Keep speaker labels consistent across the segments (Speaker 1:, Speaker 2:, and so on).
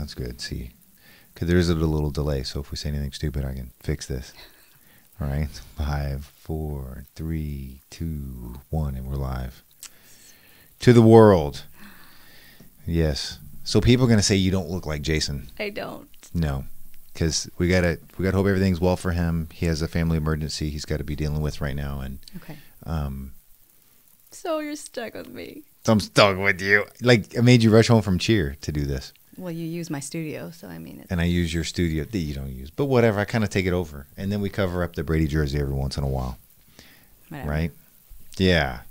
Speaker 1: that's good. See, because there's a little delay. So if we say anything stupid, I can fix this. All right. 5, 4, 3, 2, 1, and we're live. To the world. Yes. So people are going to say you don't look like Jason.
Speaker 2: I don't.
Speaker 1: No. Because we gotta hope everything's well for him. He has a family emergency he's got to be dealing with right now. And
Speaker 2: okay. So you're stuck with me.
Speaker 1: I'm stuck with you. Like, I made you rush home from cheer to do this.
Speaker 2: Well, you use my studio, so I mean.
Speaker 1: And I use your studio that you don't use. But whatever, I kind of take it over. And then we cover up the Brady jersey every once in a while.
Speaker 2: Whatever.
Speaker 1: Right? Yeah.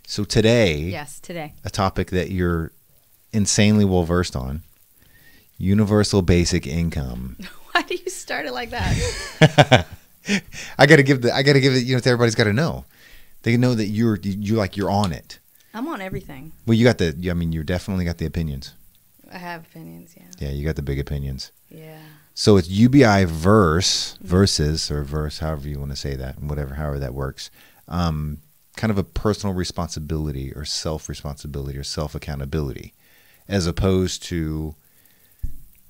Speaker 1: So today.
Speaker 2: Yes, today.
Speaker 1: A topic that you're insanely well versed on. Universal basic income.
Speaker 2: Why do you start it like that?
Speaker 1: I gotta give it, you know, everybody's gotta know. They know that you're on it.
Speaker 2: I'm on everything.
Speaker 1: Well, you definitely got the opinions.
Speaker 2: I have opinions, yeah.
Speaker 1: Yeah, you got the big opinions.
Speaker 2: Yeah.
Speaker 1: So it's UBI versus, however you want to say that, however that works. Kind of a personal responsibility or self-responsibility or self-accountability, as opposed to.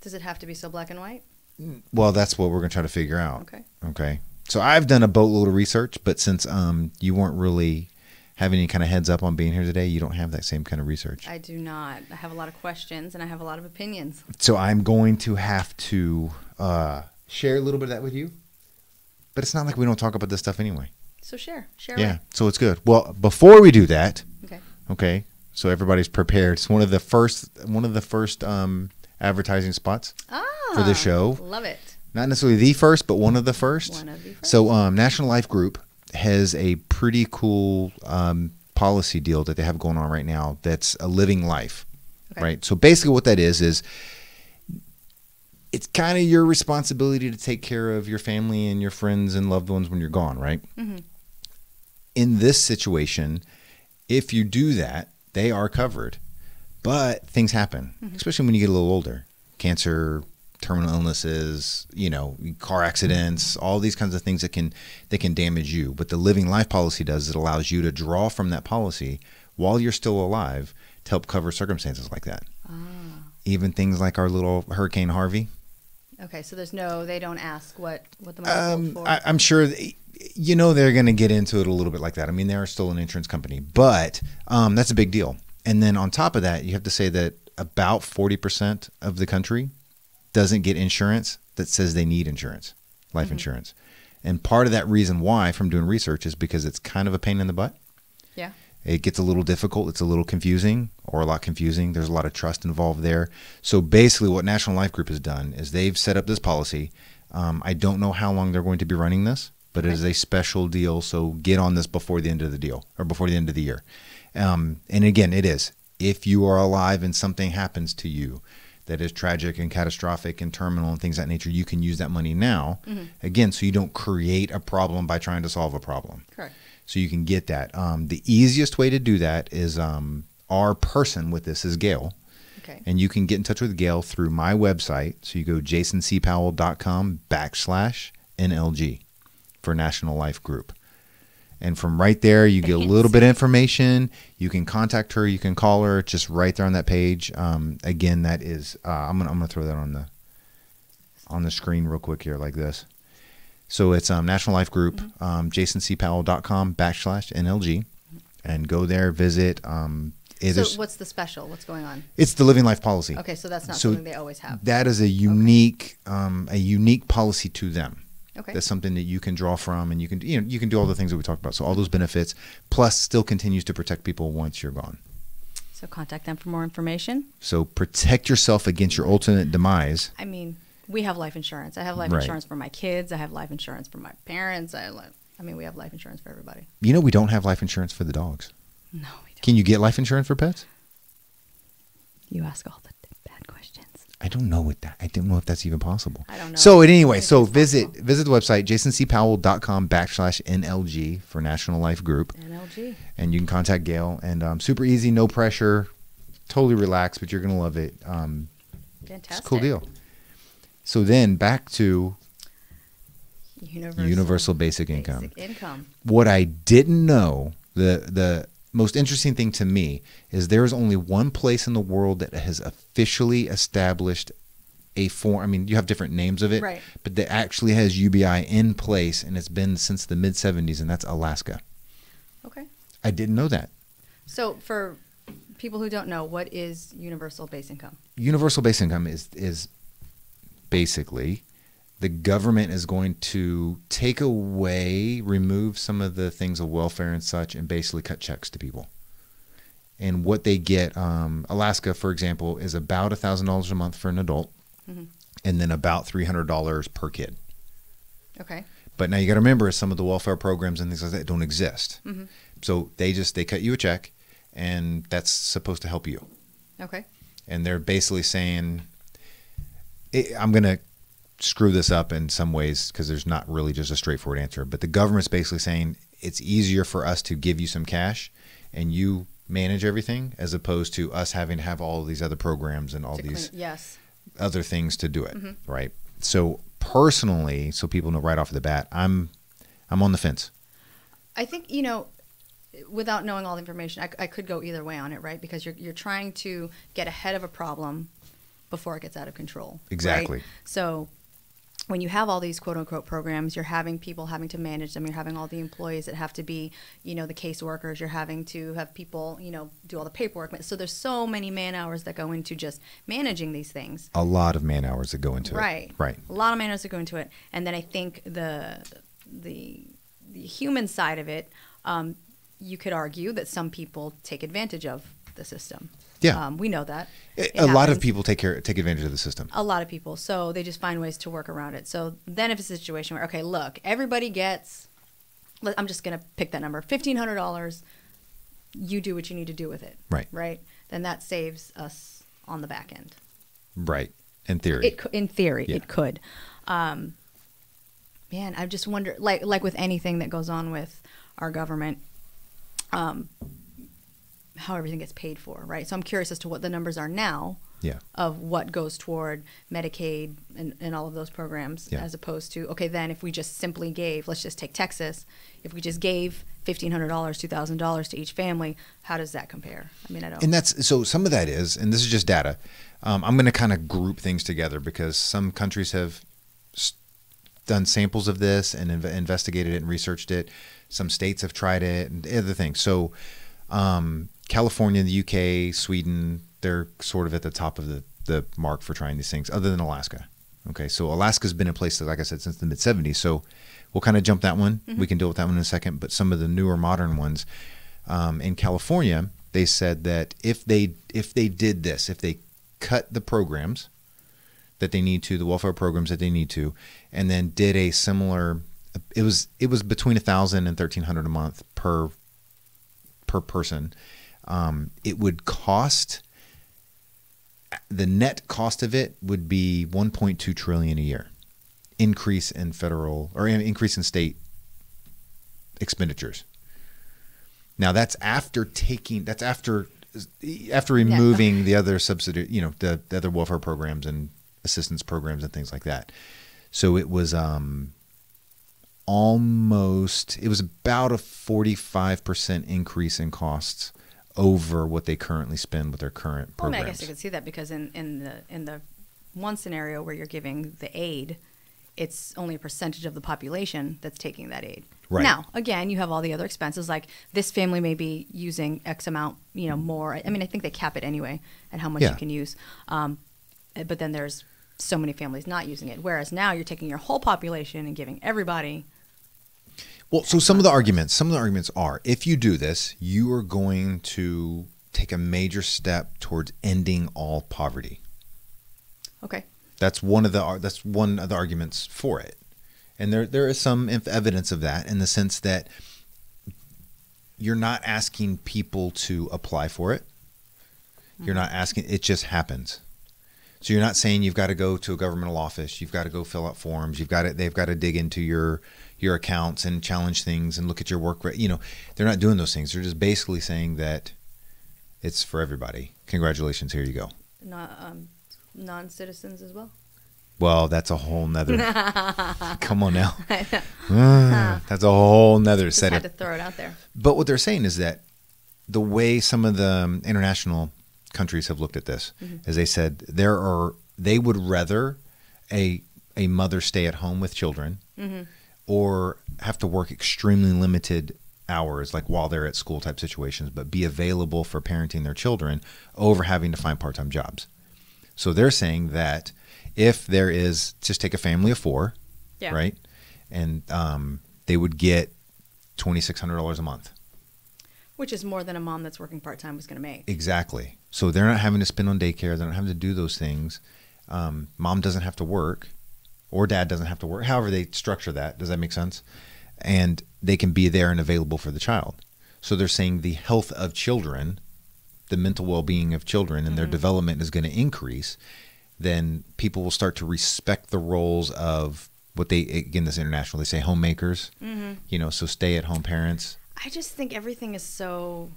Speaker 2: Does it have to be so black and white?
Speaker 1: Well, that's what we're going to try to figure out.
Speaker 2: Okay.
Speaker 1: Okay. So I've done a boatload of research, but since you weren't really having any kind of heads up on being here today, you don't have that same kind of research.
Speaker 2: I do not. I have a lot of questions and I have a lot of opinions.
Speaker 1: So I'm going to have to share a little bit of that with you, but it's not like we don't talk about this stuff anyway.
Speaker 2: So share.
Speaker 1: Yeah.
Speaker 2: Away.
Speaker 1: So it's good. Well, before we do that,
Speaker 2: okay.
Speaker 1: So everybody's prepared. It's one of the first advertising spots for the show.
Speaker 2: Love it.
Speaker 1: Not necessarily the first, but one of the first.
Speaker 2: One of the first.
Speaker 1: So National Life Group has a pretty cool policy deal that they have going on right now that's a living life, right? So basically what that is it's kind of your responsibility to take care of your family and your friends and loved ones when you're gone, right? Mm-hmm. In this situation, if you do that, they are covered. But things happen, especially when you get a little older. Cancer, terminal illnesses, car accidents, all these kinds of things that can damage you. But the living life policy does, it allows you to draw from that policy while you're still alive to help cover circumstances like that. Even things like our little Hurricane Harvey. Okay,
Speaker 2: so they don't ask what the money's for.
Speaker 1: I'm sure they're going to get into it a little bit like that. I mean, they are still an insurance company, but that's a big deal. And then on top of that, you have to say that about 40% of the country doesn't get insurance that says they need insurance, life insurance. And part of that reason why, from doing research, is because it's kind of a pain in the butt.
Speaker 2: Yeah.
Speaker 1: It gets a little difficult. It's a little confusing, or a lot confusing. There's a lot of trust involved there. So basically what National Life Group has done is they've set up this policy. I don't know how long they're going to be running this, but it is a special deal. So get on this before the end of the deal, or before the end of the year. And again, it is. If you are alive and something happens to you that is tragic and catastrophic and terminal and things of that nature, you can use that money now. Again, so you don't create a problem by trying to solve a problem.
Speaker 2: Correct.
Speaker 1: So you can get that. The easiest way to do that is our person with this is Gail.
Speaker 2: Okay.
Speaker 1: And you can get in touch with Gail through my website. So you go jasoncpowell.com/NLG for National Life Group. And from right there, you get a little bit of information. You can contact her. You can call her. Just right there on that page. Again, that is. I'm gonna throw that on the screen real quick here, like this. So it's National Life Group, jasoncpowell.com/NLG, and go there, visit.
Speaker 2: So what's the special? What's going on?
Speaker 1: It's the living life policy.
Speaker 2: Okay, so that's not something they always have.
Speaker 1: That is a unique policy to them.
Speaker 2: Okay.
Speaker 1: That's something that you can draw from, and you can do all the things that we talked about. So all those benefits, plus still continues to protect people once you're gone.
Speaker 2: So contact them for more information.
Speaker 1: So protect yourself against your ultimate demise.
Speaker 2: I mean, we have life insurance. I have life insurance for my kids. I have life insurance for my parents. We have life insurance for everybody.
Speaker 1: We don't have life insurance for the dogs.
Speaker 2: No, we don't.
Speaker 1: Can you get life insurance for pets?
Speaker 2: You ask all the bad questions.
Speaker 1: I don't know what that. I don't know if that's even possible.
Speaker 2: I don't know.
Speaker 1: So anyway, visit the website jasoncpowell.com/NLG for National Life Group.
Speaker 2: NLG.
Speaker 1: And you can contact Gail. And super easy, no pressure, totally relaxed, but you're gonna love it.
Speaker 2: Fantastic.
Speaker 1: It's a cool deal. So then back to universal basic income. What I didn't know, the most interesting thing to me is there is only one place in the world that has officially established a form. I mean, you have different names of it,
Speaker 2: right,
Speaker 1: but that actually has UBI in place, and it's been since the mid 70s, and that's Alaska.
Speaker 2: Okay.
Speaker 1: I didn't know that.
Speaker 2: So for people who don't know, what is universal base income?
Speaker 1: Universal base income is basically the government is going to take away, remove some of the things of welfare and such, and basically cut checks to people. And what they get, Alaska, for example, is about $1,000 a month for an adult, and then about $300 per kid.
Speaker 2: Okay.
Speaker 1: But now you got to remember, some of the welfare programs and things like that don't exist. So they cut you a check, and that's supposed to help you.
Speaker 2: Okay.
Speaker 1: And they're basically saying, I'm going to screw this up in some ways because there's not really just a straightforward answer, but the government's basically saying it's easier for us to give you some cash and you manage everything, as opposed to us having to have all of these other programs and all these other things to do it. Right. So personally, so people know right off the bat, I'm on the fence.
Speaker 2: I think, without knowing all the information, I could go either way on it, right? Because you're trying to get ahead of a problem before it gets out of control.
Speaker 1: Exactly.
Speaker 2: Right? So when you have all these quote unquote programs, you're having people having to manage them. You're having all the employees that have to be, the caseworkers. You're having to have people, do all the paperwork. So there's so many man hours that go into just managing these things.
Speaker 1: A lot of man hours that go into
Speaker 2: it. Right. A lot of man hours that go into it. And then I think the human side of it, you could argue that some people take advantage of the system.
Speaker 1: Yeah.
Speaker 2: We know that.
Speaker 1: A lot of people take advantage of the system.
Speaker 2: A lot of people. So they just find ways to work around it. So then if it's a situation where, okay, look, everybody gets, I'm just going to pick that number, $1,500, you do what you need to do with it.
Speaker 1: Right.
Speaker 2: Right? Then that saves us on the back end.
Speaker 1: Right. In theory.
Speaker 2: In theory, it could. Man, I just wonder, like with anything that goes on with our government, how everything gets paid for, right? So I'm curious as to what the numbers are now of what goes toward Medicaid and all of those programs, as opposed to, okay, then if we just simply gave, let's just take Texas, if we just gave $1,500, $2,000 to each family, how does that compare? I mean, I don't.
Speaker 1: And so some of that is, and this is just data, I'm going to kind of group things together because some countries have done samples of this and investigated it and researched it. Some states have tried it and other things. So California, the UK, Sweden, they're sort of at the top of the mark for trying these things, other than Alaska. Okay, so Alaska's been in place, like I said, since the mid-'70s. So we'll kind of jump that one. We can deal with that one in a second. But some of the newer modern ones, in California, they said that if they did this, if they cut the programs that they need to, the welfare programs that they need to, and then did a similar, it was between $1,000 and $1,300 a month per person. It would cost, the net cost of it would be $1.2 trillion a year increase in federal or increase in state expenditures. Now that's after removing the other subsidy, the other welfare programs and assistance programs and things like that. So it was it was about a 45% increase in costs over what they currently spend with their current programs.
Speaker 2: Well, I guess I could see that because in the one scenario where you're giving the aid, it's only a percentage of the population that's taking that aid.
Speaker 1: Right.
Speaker 2: Now, again, you have all the other expenses, like this family may be using X amount, more. I mean, I think they cap it anyway at how much you can use. But then there's so many families not using it. Whereas now you're taking your whole population and giving everybody.
Speaker 1: Well, so some of the arguments are, if you do this, you are going to take a major step towards ending all poverty.
Speaker 2: Okay.
Speaker 1: That's one of the arguments for it. And there is some evidence of that in the sense that you're not asking people to apply for it. You're not asking, it just happens. So you're not saying you've got to go to a governmental office, you've got to go fill out forms, they've got to dig into your accounts and challenge things and look at your work. They're not doing those things. They're just basically saying that it's for everybody. Congratulations, here you go.
Speaker 2: Non-citizens as well?
Speaker 1: Well, that's a whole nother. Come on now. That's a whole nother set.
Speaker 2: Had to throw it out there.
Speaker 1: But what they're saying is that the way some of the international countries have looked at this is they said there they would rather a mother stay at home with children or have to work extremely limited hours, like while they're at school type situations, but be available for parenting their children over having to find part-time jobs. So they're saying that if there is, just take a family of 4, right? And they would get $2,600 a month.
Speaker 2: Which is more than a mom that's working part-time was going to make.
Speaker 1: Exactly. So they're not having to spend on daycare. They're not having to do those things. Mom doesn't have to work, or dad doesn't have to work. However they structure that. Does that make sense? And they can be there and available for the child. So they're saying the health of children, the mental well-being of children and their development is going to increase. Then people will start to respect the roles of what they, again, this international, they say homemakers, you know, so stay-at-home parents.
Speaker 2: I just think everything is so,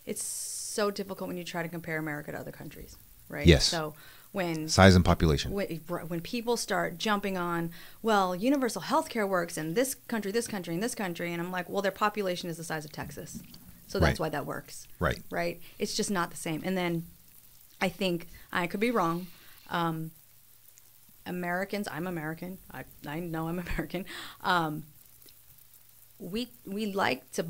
Speaker 2: it's so difficult when you try to compare America to other countries, right?
Speaker 1: Yes.
Speaker 2: So when
Speaker 1: size and population,
Speaker 2: when people start jumping on, well, universal health care works in this country, and this country, and I'm like, well, their population is the size of Texas. So that's why that works. Right. Right. It's just not the same. And then I think, I could be wrong, Americans, I'm American, I know I'm American, we like to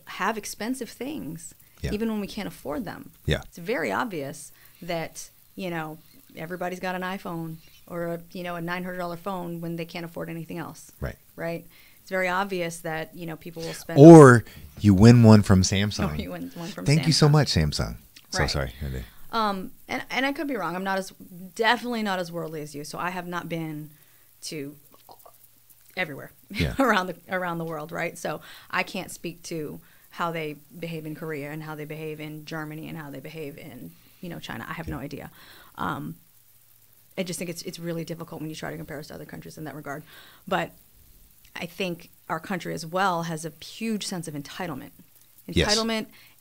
Speaker 2: have expensive things, even when we can't afford them. Yeah. It's very obvious that, you know, everybody's got an iPhone or a $900 phone when they can't afford anything else. Right. Right. It's very obvious that, you know, people will spend.
Speaker 1: Or you win one from Samsung.
Speaker 2: Or you win one from
Speaker 1: Thank
Speaker 2: Samsung.
Speaker 1: you so much, Samsung. So sorry.
Speaker 2: And I could be wrong. I'm definitely not as worldly as you. So I have not been to everywhere around the world, right? So I can't speak to how they behave in Korea and how they behave in Germany and how they behave in, you know, China. I have no idea. I just think it's really difficult when you try to compare us to other countries in that regard. But I think our country as well has a huge sense of entitlement.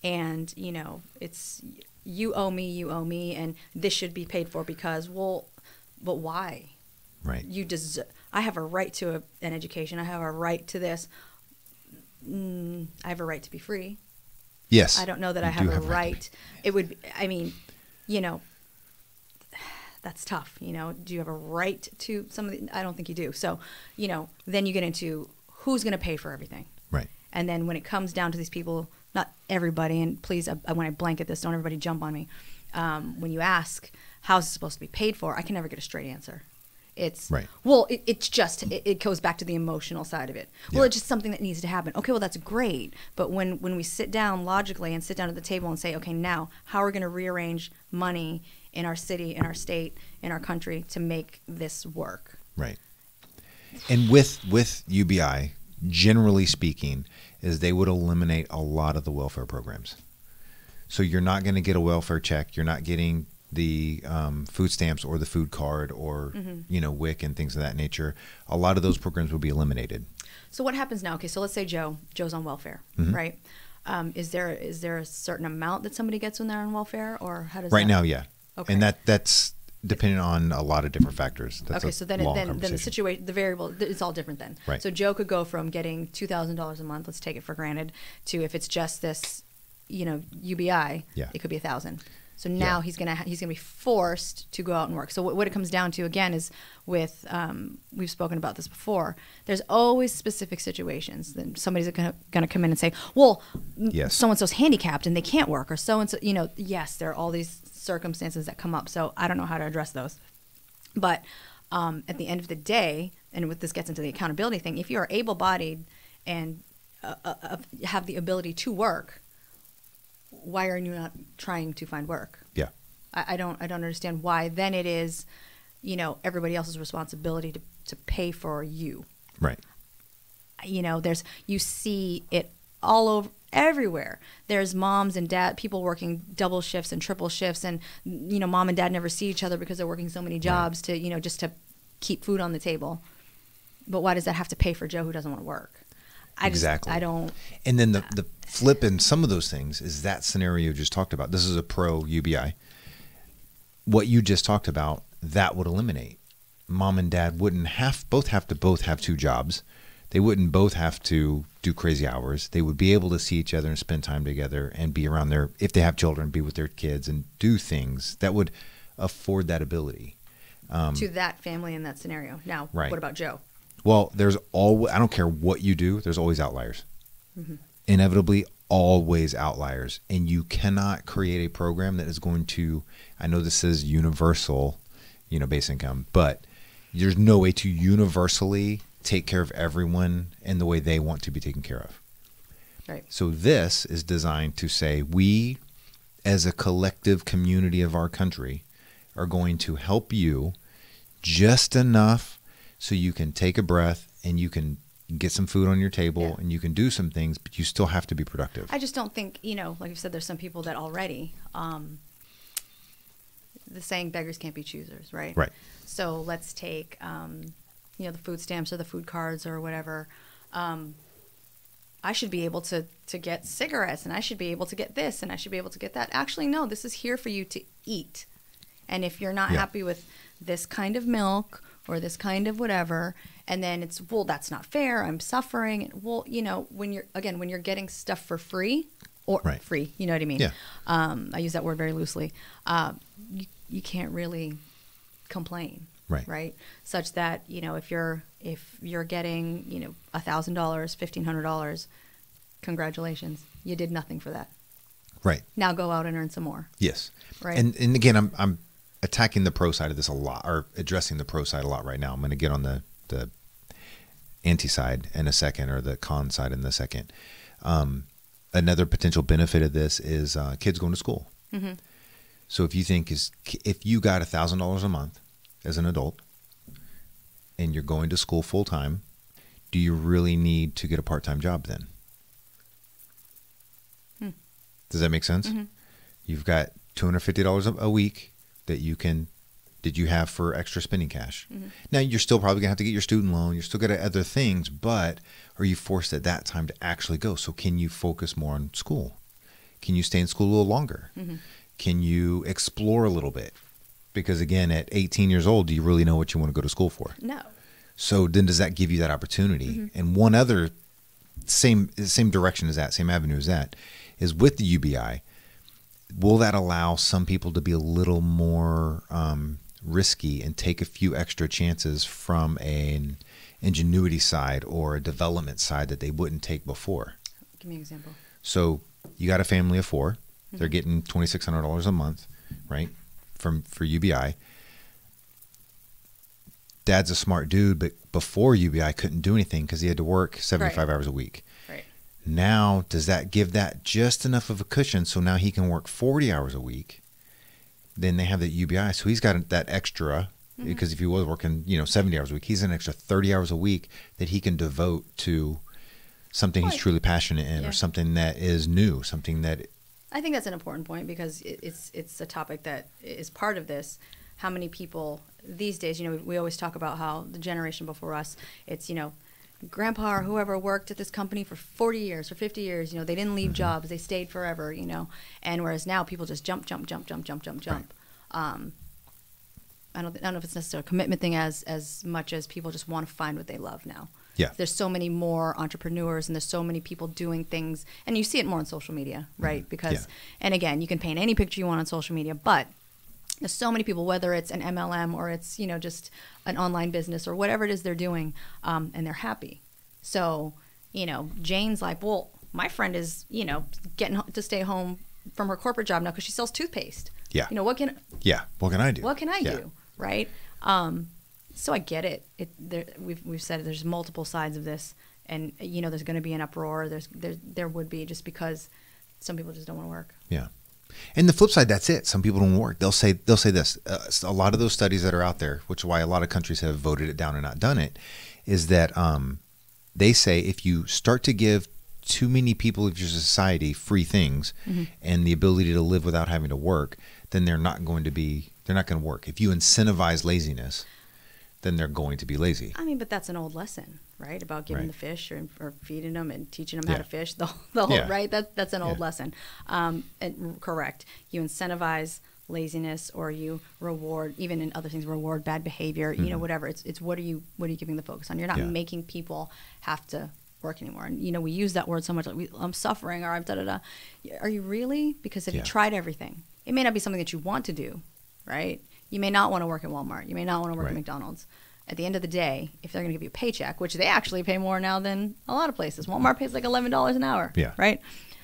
Speaker 2: And, you know, it's you owe me, and this should be paid for because, well, but why? Right. I have a right to an education. I have a right to this. I have a right to be free. Yes. I don't know that I have a right. It would, I mean, you know, that's tough. You know, do you have a right to something? I don't think you do. So, you know, then you get into who's going to pay for everything. Right. And then when it comes down to these people, not everybody, and please, when I blanket this, don't everybody jump on me. When you ask, how's it supposed to be paid for? I can never get a straight answer. It's well, it goes back to the emotional side of it. Well, it's just something that needs to happen. Okay, well, that's great. But when we sit down logically and sit down at the table and say, okay, now how are we going to rearrange money in our city, in our state, in our country to make this work? Right.
Speaker 1: And with UBI, generally speaking, is they would eliminate a lot of the welfare programs. So you're not going to get a welfare check. You're not getting the food stamps or the food card or, you know, WIC and things of that nature. A lot of those programs will be eliminated.
Speaker 2: So what happens now? Okay, so let's say Joe's on welfare, right? Is there a certain amount that somebody gets when they're on welfare, or how does
Speaker 1: right now? Yeah. Okay. And that's depending on a lot of different factors. That's
Speaker 2: okay, so then the situation, the variable, it's all different then. Right. So Joe could go from getting $2,000 a month, let's take it for granted, to if it's just this, you know, UBI, it could be $1,000. So now he's gonna be forced to go out and work. So what it comes down to again is with we've spoken about this before. There's always specific situations. Then somebody's gonna come in and say, well, so and so's handicapped and they can't work, or so and so. You know, yes, there are all these circumstances that come up. So I don't know how to address those. But at the end of the day, and this gets into the accountability thing, if you are able-bodied and have the ability to work, why are you not trying to find work? Yeah. I don't understand why then it is, you know, everybody else's responsibility to pay for you. Right. You know, you see it all over, everywhere. There's moms and people working double shifts and triple shifts, and, you know, mom and dad never see each other because they're working so many jobs to, you know, just to keep food on the table. But why does that have to pay for Joe who doesn't want to work? I don't. And
Speaker 1: then the flip in some of those things is that scenario you just talked about. This is a pro UBI. What you just talked about, that would eliminate. Mom and dad wouldn't both have 2 jobs. They wouldn't both have to do crazy hours. They would be able to see each other and spend time together and be around if they have children, be with their kids and do things that would afford that ability.
Speaker 2: To that family in that scenario. Now,
Speaker 1: right.
Speaker 2: What about Joe?
Speaker 1: Well, I don't care what you do, there's always outliers.
Speaker 2: Mm-hmm.
Speaker 1: Inevitably, always outliers. And you cannot create a program that is going to, I know this is universal, base income, but there's no way to universally take care of everyone in the way they want to be taken care of.
Speaker 2: Right.
Speaker 1: So this is designed to say, we as a collective community of our country are going to help you just enough so you can take a breath and you can get some food on your table and you can do some things, but you still have to be productive.
Speaker 2: I just don't think, like you said, there's some people that already, the saying beggars can't be choosers, right?
Speaker 1: Right.
Speaker 2: So let's take, the food stamps or the food cards or whatever. I should be able to get cigarettes, and I should be able to get this, and I should be able to get that. Actually, no, this is here for you to eat. And if you're not happy with this kind of milk or this kind of whatever, and then it's, well, that's not fair, I'm suffering. Well, when you're getting stuff for free, or free, you know what I mean?
Speaker 1: Yeah.
Speaker 2: I use that word very loosely. You can't really complain. Right. Such that, if you're getting, $1,000, $1,500, congratulations, you did nothing for that.
Speaker 1: Right.
Speaker 2: Now go out and earn some more.
Speaker 1: Yes.
Speaker 2: Right.
Speaker 1: And again, I'm attacking the pro side of this a lot, or addressing the pro side a lot right now. I'm going to get on the anti side in a second, or the con side in a second. Another potential benefit of this is kids going to school.
Speaker 2: Mm-hmm.
Speaker 1: So if you got $1,000 a month as an adult and you're going to school full time, do you really need to get a part-time job then? Does that make sense?
Speaker 2: Mm-hmm.
Speaker 1: You've got $250 a week that you have for extra spending cash. Mm-hmm. Now you're still probably gonna have to get your student loan. You're still gonna other things, but are you forced at that time to actually go? So can you focus more on school? Can you stay in school a little longer? Mm-hmm. Can you explore a little bit? Because again, at 18 years old, do you really know what you want to go to school for?
Speaker 2: No.
Speaker 1: So then does that give you that opportunity? Mm-hmm. And one other same direction as that, same avenue as that, is with the UBI. Will that allow some people to be a little more risky and take a few extra chances from an ingenuity side or a development side that they wouldn't take before?
Speaker 2: Give me an example.
Speaker 1: So you got a family of 4. Mm-hmm. They're getting $2,600 a month, right, for UBI. Dad's a smart dude, but before UBI couldn't do anything because he had to work 75 hours a week.
Speaker 2: Right.
Speaker 1: Now, does that give that just enough of a cushion so now he can work 40 hours a week? Then they have that UBI, so he's got that extra, because if he was working 70 hours a week, he's an extra 30 hours a week that he can devote to something he's truly passionate in, or something that is new, something that...
Speaker 2: I think that's an important point, because it's a topic that is part of this. How many people these days, we always talk about how the generation before us, it's, grandpa or whoever worked at this company for 40 years, for 50 years, they didn't leave jobs, they stayed forever, and whereas now people just jump. Right. I don't know if it's necessarily a commitment thing as much as people just want to find what they love now.
Speaker 1: Yeah.
Speaker 2: There's so many more entrepreneurs, and there's so many people doing things, and you see it more on social media, right? Because, and again, you can paint any picture you want on social media, but there's so many people, whether it's an MLM or it's, just an online business or whatever it is they're doing, and they're happy. So, Jane's like, well, my friend is, getting to stay home from her corporate job now because she sells toothpaste.
Speaker 1: Yeah.
Speaker 2: What can
Speaker 1: I do?
Speaker 2: What can I do? Right. So I get it. We've said there's multiple sides of this, and there's going to be an uproar. There would be, just because some people just don't want to work.
Speaker 1: Yeah. And the flip side, that's it. Some people don't work. They'll say this. A lot of those studies that are out there, which is why a lot of countries have voted it down and not done it, is that they say if you start to give too many people of your society free things and the ability to live without having to work, then they're not going to work. If you incentivize laziness, then they're going to be lazy.
Speaker 2: I mean, but that's an old lesson, right? About giving the fish or feeding them and teaching them how to fish. The whole right? That's an old lesson. And correct. You incentivize laziness, or you reward, even in other things, reward bad behavior, you know, whatever. It's what are you giving the focus on? You're not making people have to work anymore. And, you know, we use that word so much, like I'm suffering, or I'm da-da-da. Are you really? Because if you tried everything, it may not be something that you want to do, right? You may not want to work at Walmart. You may not want to work at McDonald's. At the end of the day, if they're going to give you a paycheck, which they actually pay more now than a lot of places. Walmart pays like $11 an hour, right?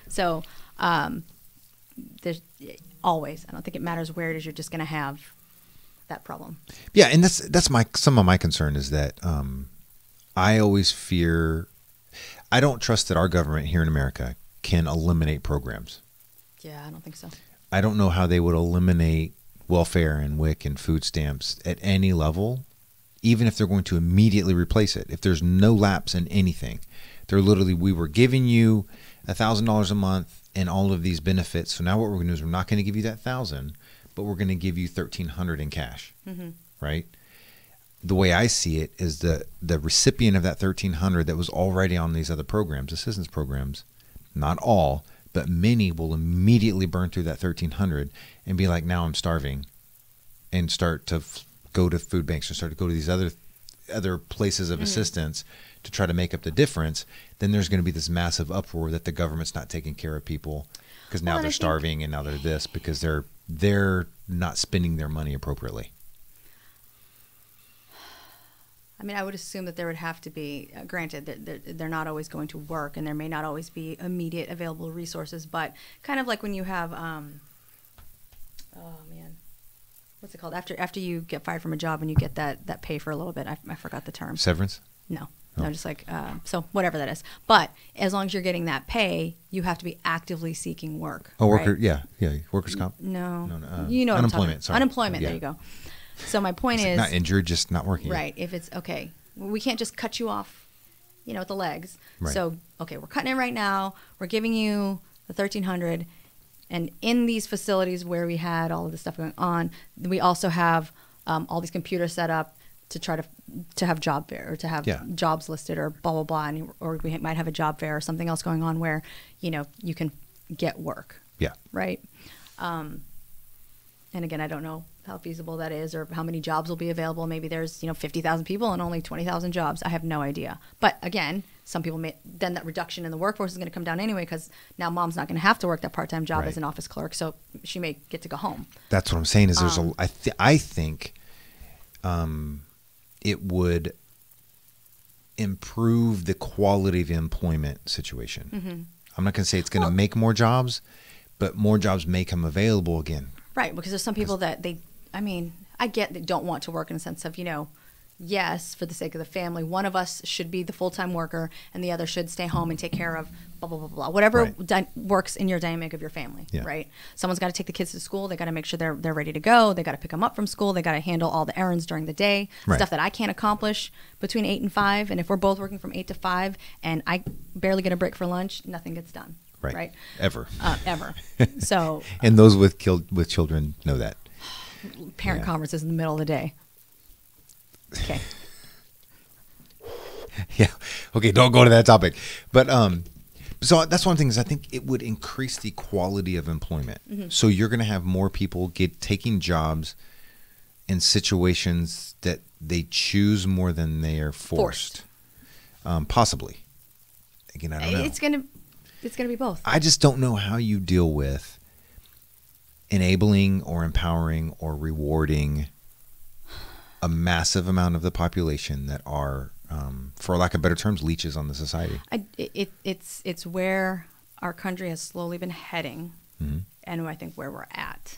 Speaker 2: So there's always, I don't think it matters where it is, you're just going to have that problem.
Speaker 1: Yeah, and that's some of my concern is that I always fear, I don't trust that our government here in America can eliminate programs.
Speaker 2: Yeah, I don't think so.
Speaker 1: I don't know how they would eliminate welfare and WIC and food stamps at any level, even if they're going to immediately replace it. If there's no lapse in anything, they're literally, we were giving you $1,000 a month and all of these benefits. So now what we're going to do is we're not going to give you that $1,000, but we're going to give you $1,300 in cash, right? The way I see it is the recipient of that $1,300 that was already on these other programs, assistance programs, not all, but many will immediately burn through that $1,300 and be like, now I'm starving, and start to go to food banks or start to go to these other places of assistance to try to make up the difference. Then there's going to be this massive uproar that the government's not taking care of people because now they're starving and now they're this because they're not spending their money appropriately.
Speaker 2: I mean, I would assume that there would have to be, granted, that they're not always going to work and there may not always be immediate available resources, but kind of like when you have, what's it called? After you get fired from a job and you get that pay for a little bit. I forgot the term.
Speaker 1: Severance?
Speaker 2: No, just like, so whatever that is. But as long as you're getting that pay, you have to be actively seeking work.
Speaker 1: Oh, worker, right? Yeah. Workers' comp?
Speaker 2: No.
Speaker 1: You know, unemployment. Sorry.
Speaker 2: Unemployment, there you go. So my point is,
Speaker 1: not injured, just not working.
Speaker 2: Right. If it's okay, we can't just cut you off, at the legs. Right. So, okay, we're cutting it right now. We're giving you the $1,300. And in these facilities where we had all of this stuff going on, we also have all these computers set up to try to have job fair or to have jobs listed or blah, blah, blah. Or we might have a job fair or something else going on where, you can get work.
Speaker 1: Yeah.
Speaker 2: Right. And again, I don't know how feasible that is or how many jobs will be available. Maybe there's, 50,000 people and only 20,000 jobs. I have no idea. But again, some people then that reduction in the workforce is going to come down anyway because now mom's not going to have to work that part-time job as an office clerk. So she may get to go home. That's
Speaker 1: what I'm saying is I think it would improve the quality of the employment situation. Mm-hmm. I'm not going to say it's going to make more jobs, but more jobs may come available again.
Speaker 2: Right, because there's some people that I get they don't want to work in the sense of, yes, for the sake of the family, one of us should be the full-time worker and the other should stay home and take care of blah, blah, blah, blah. Whatever works in your dynamic of your family, right? Someone's got to take the kids to school. They got to make sure they're ready to go. They got to pick them up from school. They got to handle all the errands during the day, stuff that I can't accomplish between 8 and 5. And if we're both working from 8 to 5 and I barely get a break for lunch, nothing gets done. Right.
Speaker 1: Ever.
Speaker 2: So.
Speaker 1: And those with children know that.
Speaker 2: Parent conferences in the middle of the day. Okay.
Speaker 1: Yeah. Okay. Don't go to that topic. But so that's one thing is I think it would increase the quality of employment. Mm-hmm. So you're going to have more people taking jobs in situations that they choose more than they are forced. Possibly. Again, I don't know.
Speaker 2: It's going to be both.
Speaker 1: I just don't know how you deal with enabling or empowering or rewarding a massive amount of the population that are, for lack of better terms, leeches on the society.
Speaker 2: It's where our country has slowly been heading, and I think where we're at.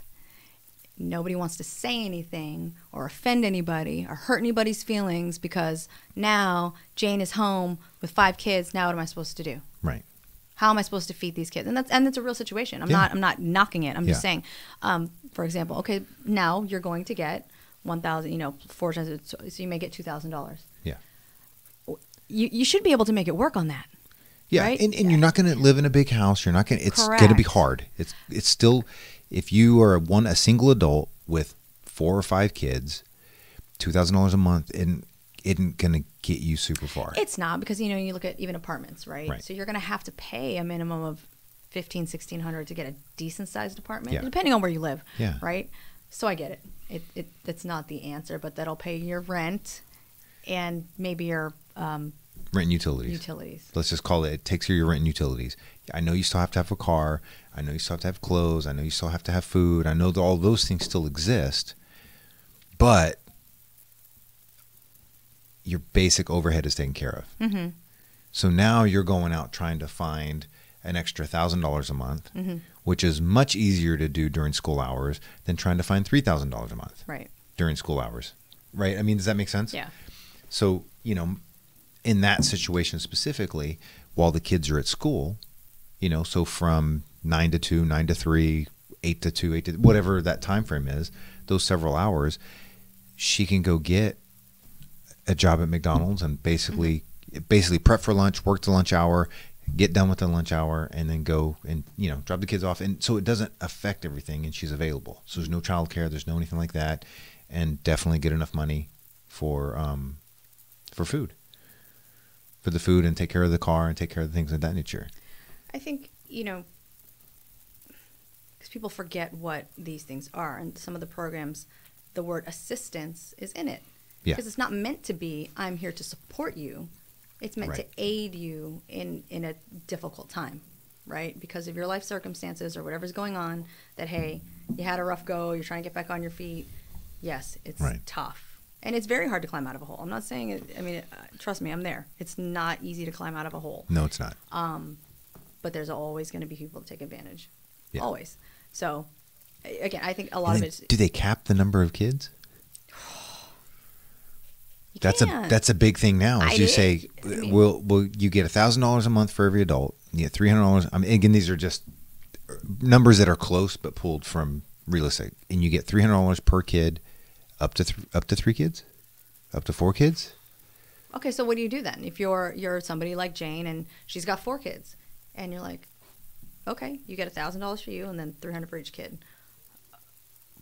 Speaker 2: Nobody wants to say anything or offend anybody or hurt anybody's feelings because now Jane is home with 5 kids. Now what am I supposed to do?
Speaker 1: Right.
Speaker 2: How am I supposed to feed these kids? And that's a real situation. I'm not knocking it. I'm just saying, for example, okay, now you're going to get 1,000, 4 times, so you may get $2,000.
Speaker 1: Yeah.
Speaker 2: You should be able to make it work on that.
Speaker 1: Yeah, right? and you're not going to live in a big house. You're not going. It's going to be hard. It's still, if you are a single adult with 4 or 5 kids, $2,000 a month isn't going to get you super far.
Speaker 2: It's not because you look at even apartments, right? So you're going to have to pay a minimum of $1,500-$1,600 to get a decent sized apartment,
Speaker 1: Yeah.
Speaker 2: depending on where you live.
Speaker 1: Yeah.
Speaker 2: Right. So I get it. It's not the answer, but that'll pay your rent and maybe your
Speaker 1: Rent and utilities.
Speaker 2: utilities.
Speaker 1: Let's just call it. It takes care of your rent and utilities. I know you still have to have a car. I know you still have to have clothes. I know you still have to have food. I know that all those things still exist, but your basic overhead is taken care of.
Speaker 2: Mm-hmm.
Speaker 1: So now you're going out trying to find an extra $1,000 a month,
Speaker 2: Mm-hmm.
Speaker 1: which is much easier to do during school hours than trying to find $3,000 a month
Speaker 2: Right.
Speaker 1: during school hours. Right? I mean, does that make sense?
Speaker 2: Yeah.
Speaker 1: So, you know, in that situation specifically, while the kids are at school, you know, so from 9 to 2, 9 to 3, 8 to 2, 8 to whatever that time frame is, those several hours, she can go get a job at McDonald's and basically prep for lunch, work the lunch hour, get done with the lunch hour, and then go and, you know, drop the kids off. And so it doesn't affect everything, and she's available. So there's no childcare, there's no anything like that, and definitely get enough money for food. For the food, and take care of the car and take care of the things of that nature.
Speaker 2: I think, you know, because people forget what these things are, and some of the programs, the word assistance is in it.
Speaker 1: Yeah.
Speaker 2: Because it's not meant to be, I'm here to support you. It's meant to aid you in a difficult time, right? Because of your life circumstances or whatever's going on, that, hey, you had a rough go, you're trying to get back on your feet. Yes, it's tough. And it's very hard to climb out of a hole. I'm not saying it, I mean, trust me, I'm there. It's not easy to climb out of a hole.
Speaker 1: No, it's not.
Speaker 2: But there's always going to be people to take advantage.
Speaker 1: Yeah.
Speaker 2: Always. So, again, I think a lot of it's...
Speaker 1: Do they cap the number of kids? That's a big thing now. As you say, will you get $1,000 a month for every adult? You get $300. I mean, again, these are just numbers that are close but pulled from real estate, and you get $300 per kid, up to 3 kids, up to 4 kids.
Speaker 2: Okay, so what do you do then? If you're somebody like Jane and she's got 4 kids, and you're like, okay, you get $1,000 for you and then $300 for each kid.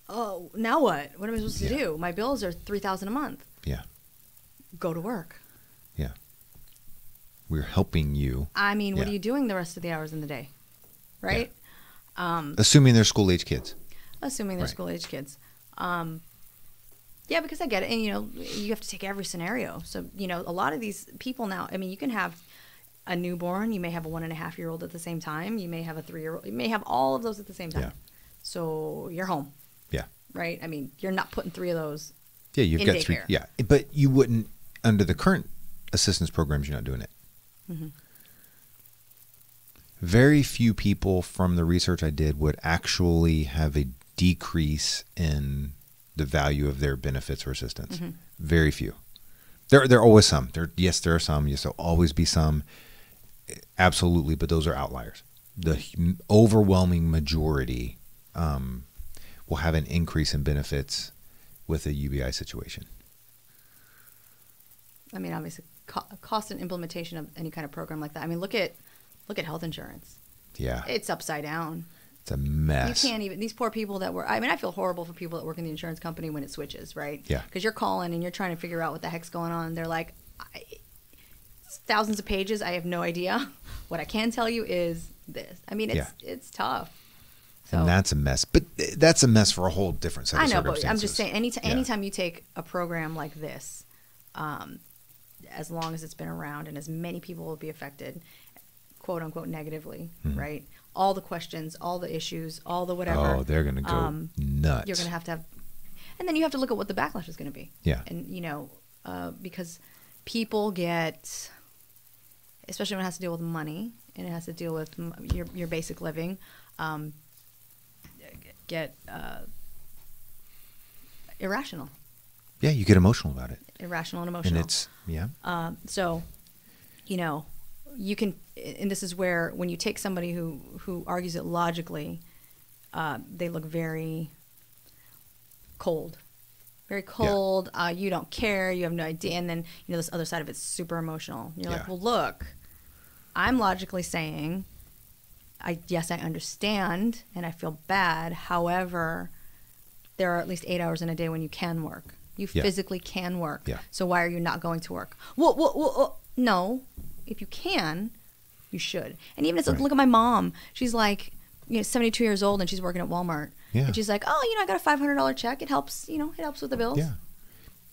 Speaker 2: Oh, now what? What am I supposed to do? My bills are $3,000 a month.
Speaker 1: Yeah.
Speaker 2: Go to work.
Speaker 1: Yeah. We're helping you.
Speaker 2: I mean, what are you doing the rest of the hours in the day? Right?
Speaker 1: Yeah. Assuming they're school-age kids.
Speaker 2: Assuming they're school-age kids. Yeah, because I get it. And, you know, you have to take every scenario. So, you know, a lot of these people now, I mean, you can have a newborn. You may have a 1.5-year-old at the same time. You may have a 3-year-old. You may have all of those at the same time. Yeah. So you're home.
Speaker 1: Yeah.
Speaker 2: Right? I mean, you're not putting 3 of those
Speaker 1: you've
Speaker 2: in
Speaker 1: got
Speaker 2: daycare.
Speaker 1: 3. Yeah. But you wouldn't, under the current assistance programs, you're not doing it.
Speaker 2: Mm-hmm.
Speaker 1: Very few people from the research I did would actually have a decrease in the value of their benefits or assistance. Mm-hmm. Very few. There are always some. There are some. Yes, there'll always be some. Absolutely, but those are outliers. The overwhelming majority will have an increase in benefits with a UBI situation.
Speaker 2: I mean, obviously, cost and implementation of any kind of program like that. I mean, look at health insurance.
Speaker 1: Yeah,
Speaker 2: it's upside down.
Speaker 1: It's a mess.
Speaker 2: You can't even, these poor people that were, I mean, I feel horrible for people that work in the insurance company when it switches, right?
Speaker 1: Yeah.
Speaker 2: Because you're calling and you're trying to figure out what the heck's going on. They're like, thousands of pages. I have no idea. What I can tell you is this. I mean, it's tough. So,
Speaker 1: and that's a mess. But that's a mess for a whole different set of circumstances.
Speaker 2: But I'm just saying, anytime you take a program like this, as long as it's been around and as many people will be affected, quote unquote, negatively, right? All the questions, all the issues, all the whatever.
Speaker 1: Oh, they're going to go nuts.
Speaker 2: You're going to have, and then you have to look at what the backlash is going to be.
Speaker 1: Yeah.
Speaker 2: And, you know, because people get, especially when it has to deal with money and it has to deal with your basic living, get irrational.
Speaker 1: Yeah, you get emotional about it.
Speaker 2: Irrational and emotional.
Speaker 1: And it's,
Speaker 2: so, you know, you can, and this is where when you take somebody who argues it logically, they look very cold. Very cold. Yeah. You don't care. You have no idea. And then, you know, this other side of it's super emotional. You're like, well, look, I'm logically saying, yes, I understand and I feel bad. However, there are at least 8 hours in a day when you can work. You physically can work.
Speaker 1: Yeah.
Speaker 2: So why are you not going to work? Well, no. If you can, You should. And even look at my mom. She's like, 72 years old and she's working at Walmart.
Speaker 1: Yeah.
Speaker 2: And she's like, oh, I got a $500 check. It helps, it helps with the bills.
Speaker 1: Yeah.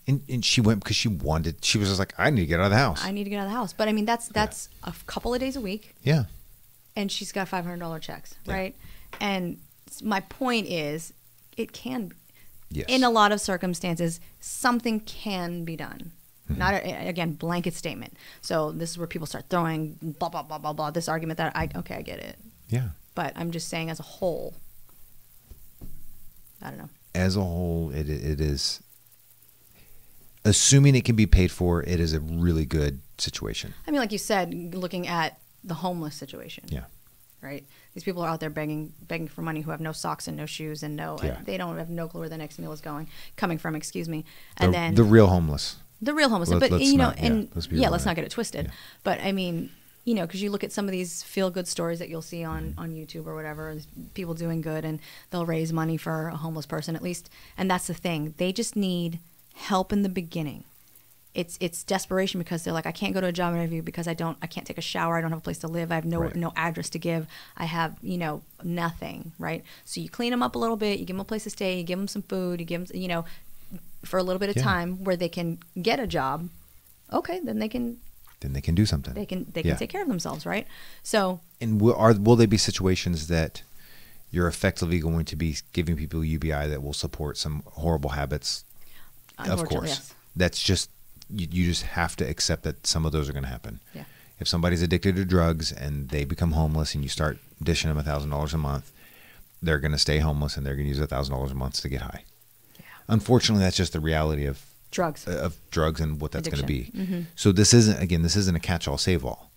Speaker 1: And she went because she was just like, I need to get out of the house.
Speaker 2: I need to get out of the house. But I mean, that's a couple of days a week.
Speaker 1: Yeah.
Speaker 2: And she's got $500 checks, right? And my point is, it can, in a lot of circumstances, something can be done. Mm-hmm. Not, again, blanket statement. So this is where people start throwing blah, blah, blah, blah, blah, this argument that I get it.
Speaker 1: Yeah.
Speaker 2: But I'm just saying as a whole, I don't know.
Speaker 1: As a whole, it is, assuming it can be paid for, it is a really good situation.
Speaker 2: I mean, like you said, looking at the homeless situation.
Speaker 1: Yeah.
Speaker 2: Right? These people are out there begging for money who have no socks and no shoes and they don't have no clue where the next meal is coming from, excuse me. And then
Speaker 1: the real homeless.
Speaker 2: The real homeless. But, let's not get it twisted.
Speaker 1: Yeah.
Speaker 2: But I mean, because you look at some of these feel-good stories that you'll see on YouTube or whatever, people doing good and they'll raise money for a homeless person at least. And that's the thing. They just need help in the beginning. It's desperation because they're like, I can't go to a job interview because I can't take a shower. I don't have a place to live. I have no address to give. I have, nothing, right? So you clean them up a little bit. You give them a place to stay. You give them some food. You give them, for a little bit of time where they can get a job. Okay, then they can
Speaker 1: do something.
Speaker 2: They can take care of themselves, right? So,
Speaker 1: and will there be situations that you're effectively going to be giving people UBI that will support some horrible habits? Of course,
Speaker 2: yes.
Speaker 1: That's just you just have to accept that some of those are going to happen.
Speaker 2: Yeah.
Speaker 1: If somebody's addicted to drugs and they become homeless and you start dishing them $1,000 a month, they're going to stay homeless and they're going to use $1,000 a month to get high. Yeah. Unfortunately, that's just the reality of
Speaker 2: drugs
Speaker 1: and what that's going to be.
Speaker 2: Mm-hmm.
Speaker 1: So this isn't a catch-all, save-all.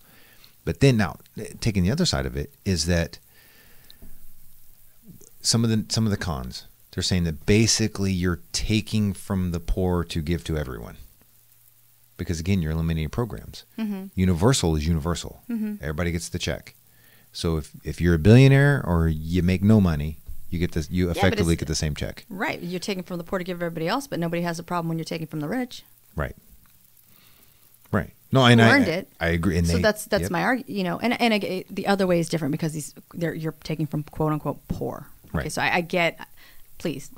Speaker 1: But then now, taking the other side of it is that some of the cons. They're saying that basically you're taking from the poor to give to everyone. Because again, you're eliminating programs.
Speaker 2: Mm-hmm.
Speaker 1: Universal is universal.
Speaker 2: Mm-hmm.
Speaker 1: Everybody gets the check. So if you're a billionaire or you make no money, you effectively get the same check.
Speaker 2: Right. You're taking from the poor to give everybody else, but nobody has a problem when you're taking from the rich.
Speaker 1: Right. Right. No, and
Speaker 2: I earned it.
Speaker 1: I agree. And
Speaker 2: so that's my argument. And the other way is different because you're taking from quote unquote poor. Okay.
Speaker 1: Right.
Speaker 2: So I get, please.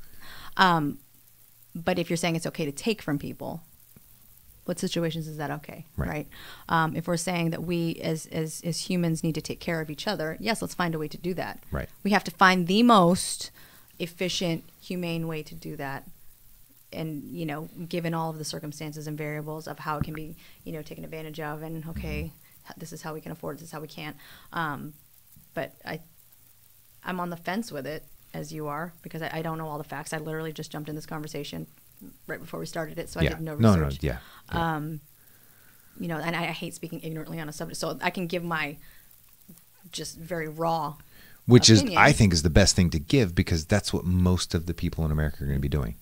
Speaker 2: But if you're saying it's okay to take from people, what situations is that okay?
Speaker 1: Right.
Speaker 2: If we're saying that we as humans need to take care of each other, yes, let's find a way to do that.
Speaker 1: Right.
Speaker 2: We have to find the most efficient, humane way to do that. And, given all of the circumstances and variables of how it can be, taken advantage of and, okay, this is how we can afford it, this is how we can't. But I'm on the fence with it, as you are, because I don't know all the facts. I literally just jumped in this conversation right before we started it, so I did no research. And I hate speaking ignorantly on a subject, so I can give my just very raw opinion.
Speaker 1: I think is the best thing to give, because that's what most of the people in America are going to be doing.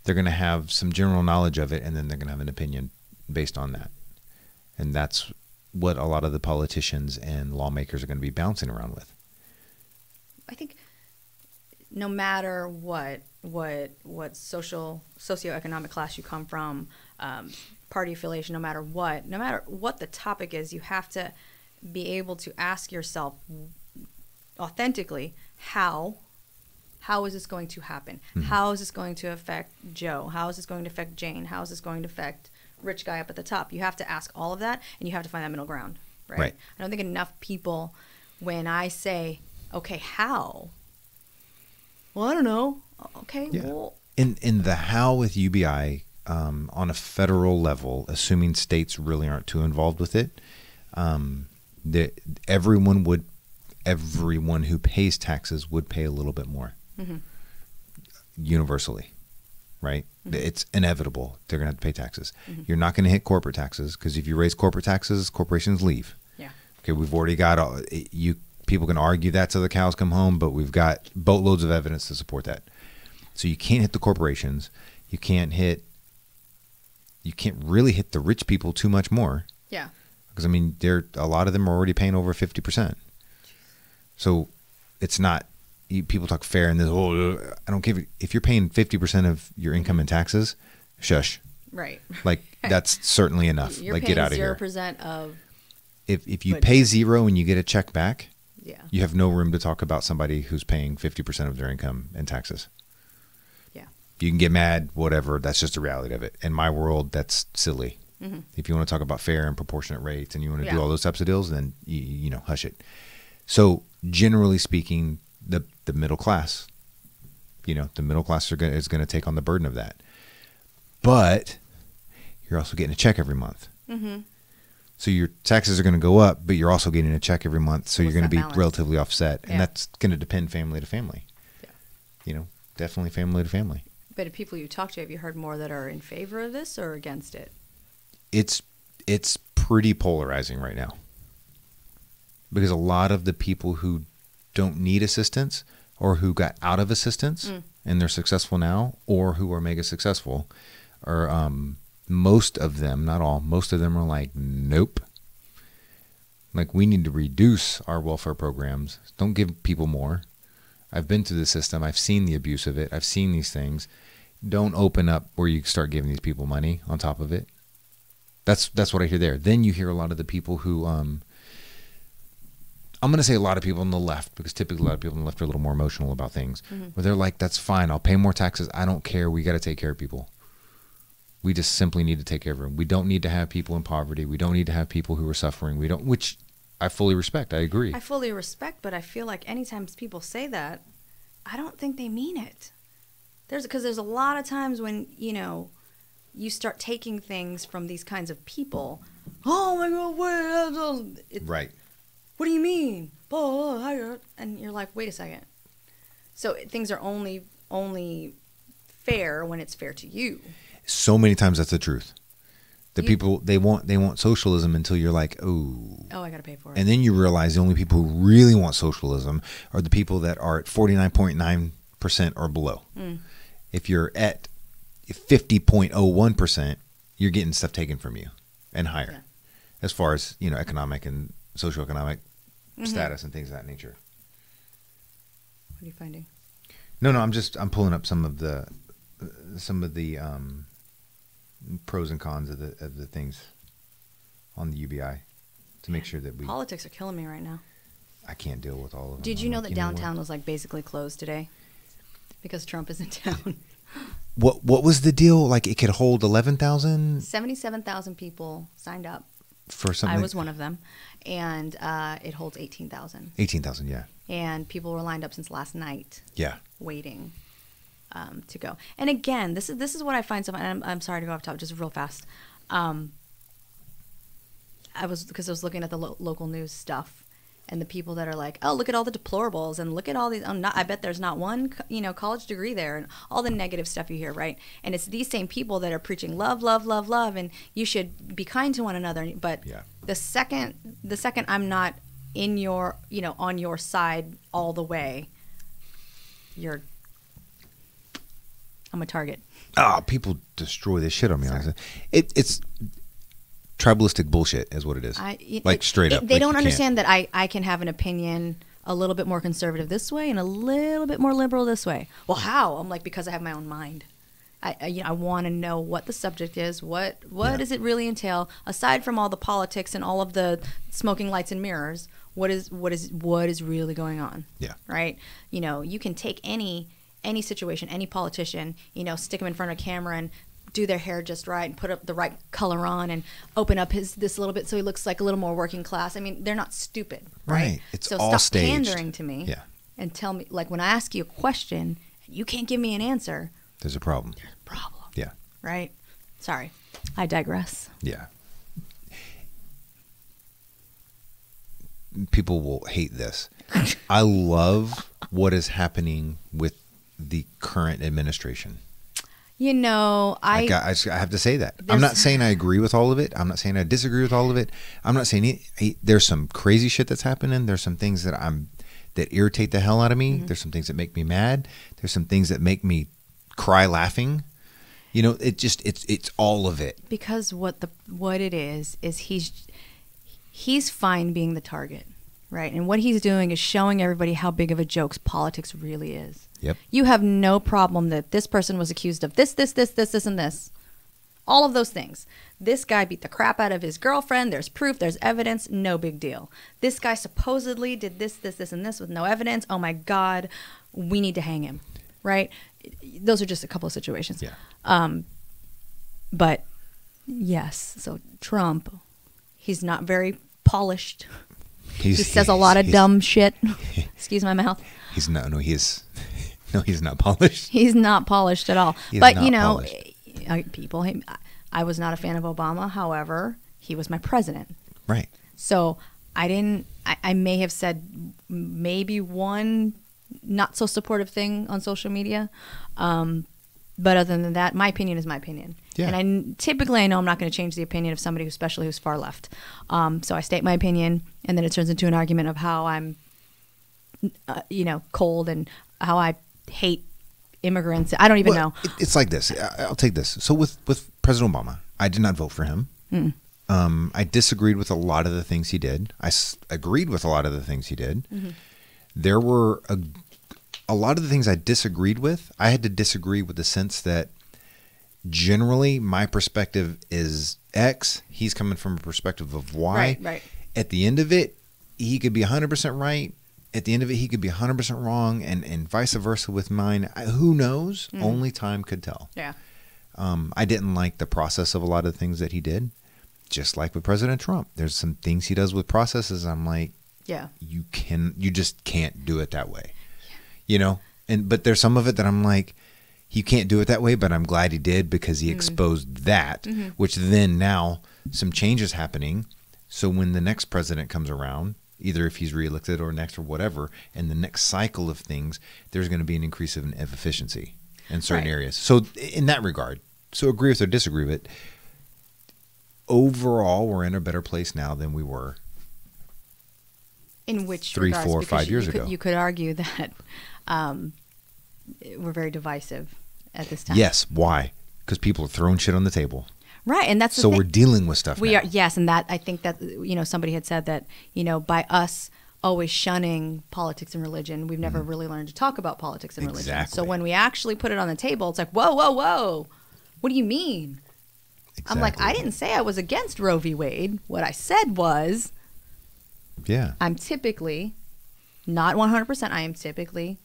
Speaker 1: They're going to have some general knowledge of it, and then they're going to have an opinion based on that. And that's what a lot of the politicians and lawmakers are going to be bouncing around with.
Speaker 2: I think no matter what socioeconomic class you come from, party affiliation, no matter what the topic is, you have to be able to ask yourself authentically, how is this going to happen? Mm-hmm. How is this going to affect Joe? How is this going to affect Jane? How is this going to affect rich guy up at the top? You have to ask all of that, and you have to find that middle ground, right? I don't think enough people, when I say, okay, how? Well, I don't know. Okay,
Speaker 1: yeah.
Speaker 2: Well.
Speaker 1: In the how with UBI, on a federal level, assuming states really aren't too involved with it, everyone who pays taxes would pay a little bit more. Mm-hmm. Universally, right? Mm-hmm. It's inevitable. They're going to have to pay taxes. Mm-hmm. You're not going to hit corporate taxes, because if you raise corporate taxes, corporations leave.
Speaker 2: Yeah.
Speaker 1: Okay, we've already got people can argue that till the cows come home, but we've got boatloads of evidence to support that. So you can't hit the corporations. You can't really hit the rich people too much more.
Speaker 2: Yeah.
Speaker 1: Because a lot of them are already paying over 50%. So it's not. People talk fair and this. I don't care if you're paying 50% of your income in taxes. Shush.
Speaker 2: Right.
Speaker 1: Like that's certainly enough.
Speaker 2: You're
Speaker 1: like
Speaker 2: paying
Speaker 1: get out of here.
Speaker 2: 0% of
Speaker 1: if you pay zero and you get a check back,
Speaker 2: yeah,
Speaker 1: you have no room to talk about somebody who's paying 50% of their income in taxes.
Speaker 2: Yeah.
Speaker 1: You can get mad, whatever. That's just the reality of it. In my world, that's silly. Mm-hmm. If you want to talk about fair and proportionate rates and you want to do all those types of deals, then you know, hush it. So generally speaking, the middle class, you know, the middle class is going to take on the burden of that. But you're also getting a check every month. Mm-hmm. So your taxes are going to go up, but you're also getting a check every month. So you're going to be relatively offset. And that's going to depend family to family. Yeah. You know, definitely family to family.
Speaker 2: But the people you talk to, have you heard more that are in favor of this or against it?
Speaker 1: It's pretty polarizing right now. Because a lot of the people who don't need assistance or who got out of assistance and they're successful now, or who are mega successful, are most of them, not all, most of them are like, nope. Like, we need to reduce our welfare programs. Don't give people more. I've been through the system. I've seen the abuse of it. I've seen these things. Don't open up where you start giving these people money on top of it. That's what I hear there. Then you hear a lot of the people who, I'm going to say a lot of people on the left, because typically a lot of people on the left are a little more emotional about things, where they're like, that's fine. I'll pay more taxes. I don't care. We got to take care of people. We just simply need to take care of them. We don't need to have people in poverty. We don't need to have people who are suffering. We don't, which I fully respect. I agree.
Speaker 2: I fully respect, but I feel like anytime people say that, I don't think they mean it. Because there's a lot of times when, you know, you start taking things from these kinds of people. Oh my God,
Speaker 1: right.
Speaker 2: What do you mean? And you're like, wait a second. So things are only fair when it's fair to you.
Speaker 1: So many times that's the truth. The people, they want socialism until you're like, oh, I gotta pay for it. And then you realize the only people who really want socialism are the people that are at 49.9% or below. If you're at 50.01%, you're getting stuff taken from you and higher, as far as, you know, economic and socioeconomic status and things of that nature.
Speaker 2: What are you finding?
Speaker 1: No, I'm pulling up some of the pros and cons of the things on the UBI to make sure that we...
Speaker 2: Politics are killing me right now.
Speaker 1: I can't deal with all of them.
Speaker 2: Did you know that downtown was like basically closed today because Trump is in town?
Speaker 1: What was the deal? Like, it could hold 11,000?
Speaker 2: 77,000 people signed up.
Speaker 1: For something?
Speaker 2: I was one of them. And it holds 18,000.
Speaker 1: 18,000, yeah.
Speaker 2: And people were lined up since last night.
Speaker 1: Yeah.
Speaker 2: Waiting to go. And again, this is what I find so. And I'm sorry to go off topic, just real fast. Because I was looking at the local news stuff, and the people that are like, oh, look at all the deplorables, and look at all these. I bet there's not one, college degree there, and all the negative stuff you hear, right? And it's these same people that are preaching love, love, love, love, and you should be kind to one another. But the second I'm not in your, on your side all the way, I'm a target.
Speaker 1: Oh, people destroy this shit on me. Honestly. It's tribalistic bullshit is what it is. Straight up.
Speaker 2: They don't understand that I can have an opinion a little bit more conservative this way and a little bit more liberal this way. Well, how? I'm like, because I have my own mind. I want to know what the subject is. What does it really entail? Aside from all the politics and all of the smoking lights and mirrors, what is really going on? Yeah. Right? You can take any situation, any politician, stick them in front of a camera and do their hair just right and put up the right color on and open up this a little bit so he looks like a little more working class. I mean, they're not stupid, right?
Speaker 1: It's
Speaker 2: so
Speaker 1: all
Speaker 2: stop
Speaker 1: staged.
Speaker 2: pandering to me and tell me, like, when I ask you a question, you can't give me an answer.
Speaker 1: There's a problem.
Speaker 2: There's a problem.
Speaker 1: Yeah.
Speaker 2: Right? Sorry. I digress.
Speaker 1: Yeah. People will hate this. I love what is happening with the current administration. I have to say that. I'm not saying I agree with all of it. I'm not saying I disagree with all of it. I'm not saying there's some crazy shit that's happening. There's some things that irritate the hell out of me. Mm-hmm. There's some things that make me mad. There's some things that make me cry laughing. It's all of it.
Speaker 2: Because what it is he's fine being the target, right? And what he's doing is showing everybody how big of a joke politics really is.
Speaker 1: Yep.
Speaker 2: You have no problem that this person was accused of this, and this. All of those things. This guy beat the crap out of his girlfriend. There's proof. There's evidence. No big deal. This guy supposedly did this, and this with no evidence. Oh, my God. We need to hang him. Right? Those are just a couple of situations.
Speaker 1: Yeah.
Speaker 2: But, yes. So, Trump, he's not very polished. He says a lot of dumb shit. Excuse my mouth.
Speaker 1: He's not polished.
Speaker 2: He's not polished at all. But, you know, I was not a fan of Obama. However, he was my president.
Speaker 1: Right.
Speaker 2: So I may have said maybe one not so supportive thing on social media. But other than that, my opinion is my opinion. Yeah. And typically I know I'm not going to change the opinion of somebody especially who's far left. So I state my opinion, and then it turns into an argument of how I'm, cold, and how I hate immigrants. I don't even know.
Speaker 1: It's like this. I'll take this. So with President Obama, I did not vote for him. I disagreed with a lot of the things he did. I agreed with a lot of the things he did. Mm-hmm. There were a lot of the things I disagreed with. I had to disagree with the sense that generally my perspective is X. He's coming from a perspective of Y.
Speaker 2: Right.
Speaker 1: At the end of it, he could be 100% right. At the end of it, he could be 100% wrong, and vice versa with mine. Who knows? Only time could tell.
Speaker 2: Yeah.
Speaker 1: I didn't like the process of a lot of the things that he did. Just like with President Trump. There's some things he does with processes. I'm like,
Speaker 2: yeah,
Speaker 1: you just can't do it that way. Yeah. But there's some of it that I'm like, you can't do it that way, but I'm glad he did because he exposed that, which then now some change is happening. So when the next president comes around, either if he's reelected or next or whatever, and the next cycle of things, there's going to be an increase of efficiency in certain areas. So in that regard, so agree with or disagree with it, overall, we're in a better place now than we were.
Speaker 2: In which
Speaker 1: 3, 4, 5 years ago.
Speaker 2: You could argue that we're very divisive at this time.
Speaker 1: Yes. Why? Because people are throwing shit on the table.
Speaker 2: Right, and that's the
Speaker 1: so
Speaker 2: thing.
Speaker 1: We're dealing with stuff.
Speaker 2: We
Speaker 1: now.
Speaker 2: are, yes, and that I think that somebody had said that by us always shunning politics and religion, we've never really learned to talk about politics and religion.
Speaker 1: Exactly.
Speaker 2: So when we actually put it on the table, it's like, whoa, what do you mean? Exactly. I'm like, I didn't say I was against Roe v. Wade. What I said was, I'm typically not 100%. I am typically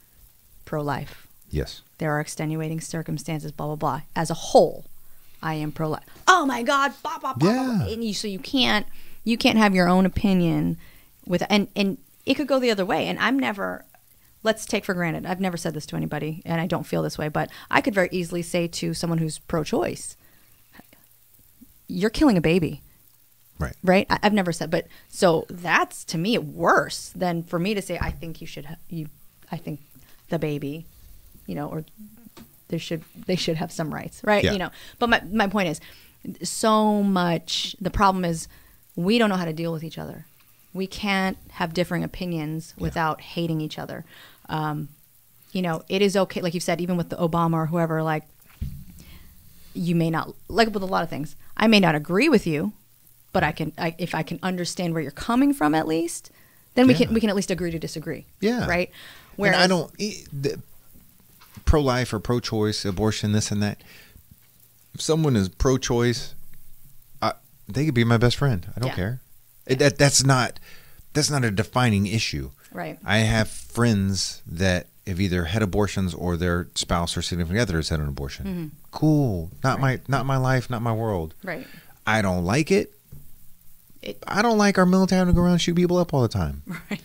Speaker 2: pro-life.
Speaker 1: Yes.
Speaker 2: There are extenuating circumstances, blah blah blah. As a whole, I am pro-life. Oh my God, blah blah blah.
Speaker 1: Yeah.
Speaker 2: And so you can't have your own opinion and it could go the other way. And I'm never. Let's take for granted. I've never said this to anybody, and I don't feel this way. But I could very easily say to someone who's pro-choice, "You're killing a baby."
Speaker 1: Right.
Speaker 2: Right. I've never said, but so that's to me worse than for me to say I think you should. I think the baby, or they should have some rights, right?
Speaker 1: Yeah.
Speaker 2: But my point is, so much. The problem is we don't know how to deal with each other. We can't have differing opinions without hating each other. It is okay, like you said, even with the Obama or whoever. Like, you may not like with a lot of things. I may not agree with you, but if I can understand where you're coming from, at least, then we can at least agree to disagree.
Speaker 1: Yeah.
Speaker 2: Right.
Speaker 1: Whereas, and I don't pro-life or pro-choice, abortion, this and that. If someone is pro-choice, they could be my best friend. I don't care. That's not a defining issue.
Speaker 2: Right.
Speaker 1: I have friends that have either had abortions or their spouse or significant other has had an abortion. Mm-hmm. Cool. Not my life, not my world.
Speaker 2: Right.
Speaker 1: I don't like it. I don't like our military having to go around and shoot people up all the time.
Speaker 2: Right.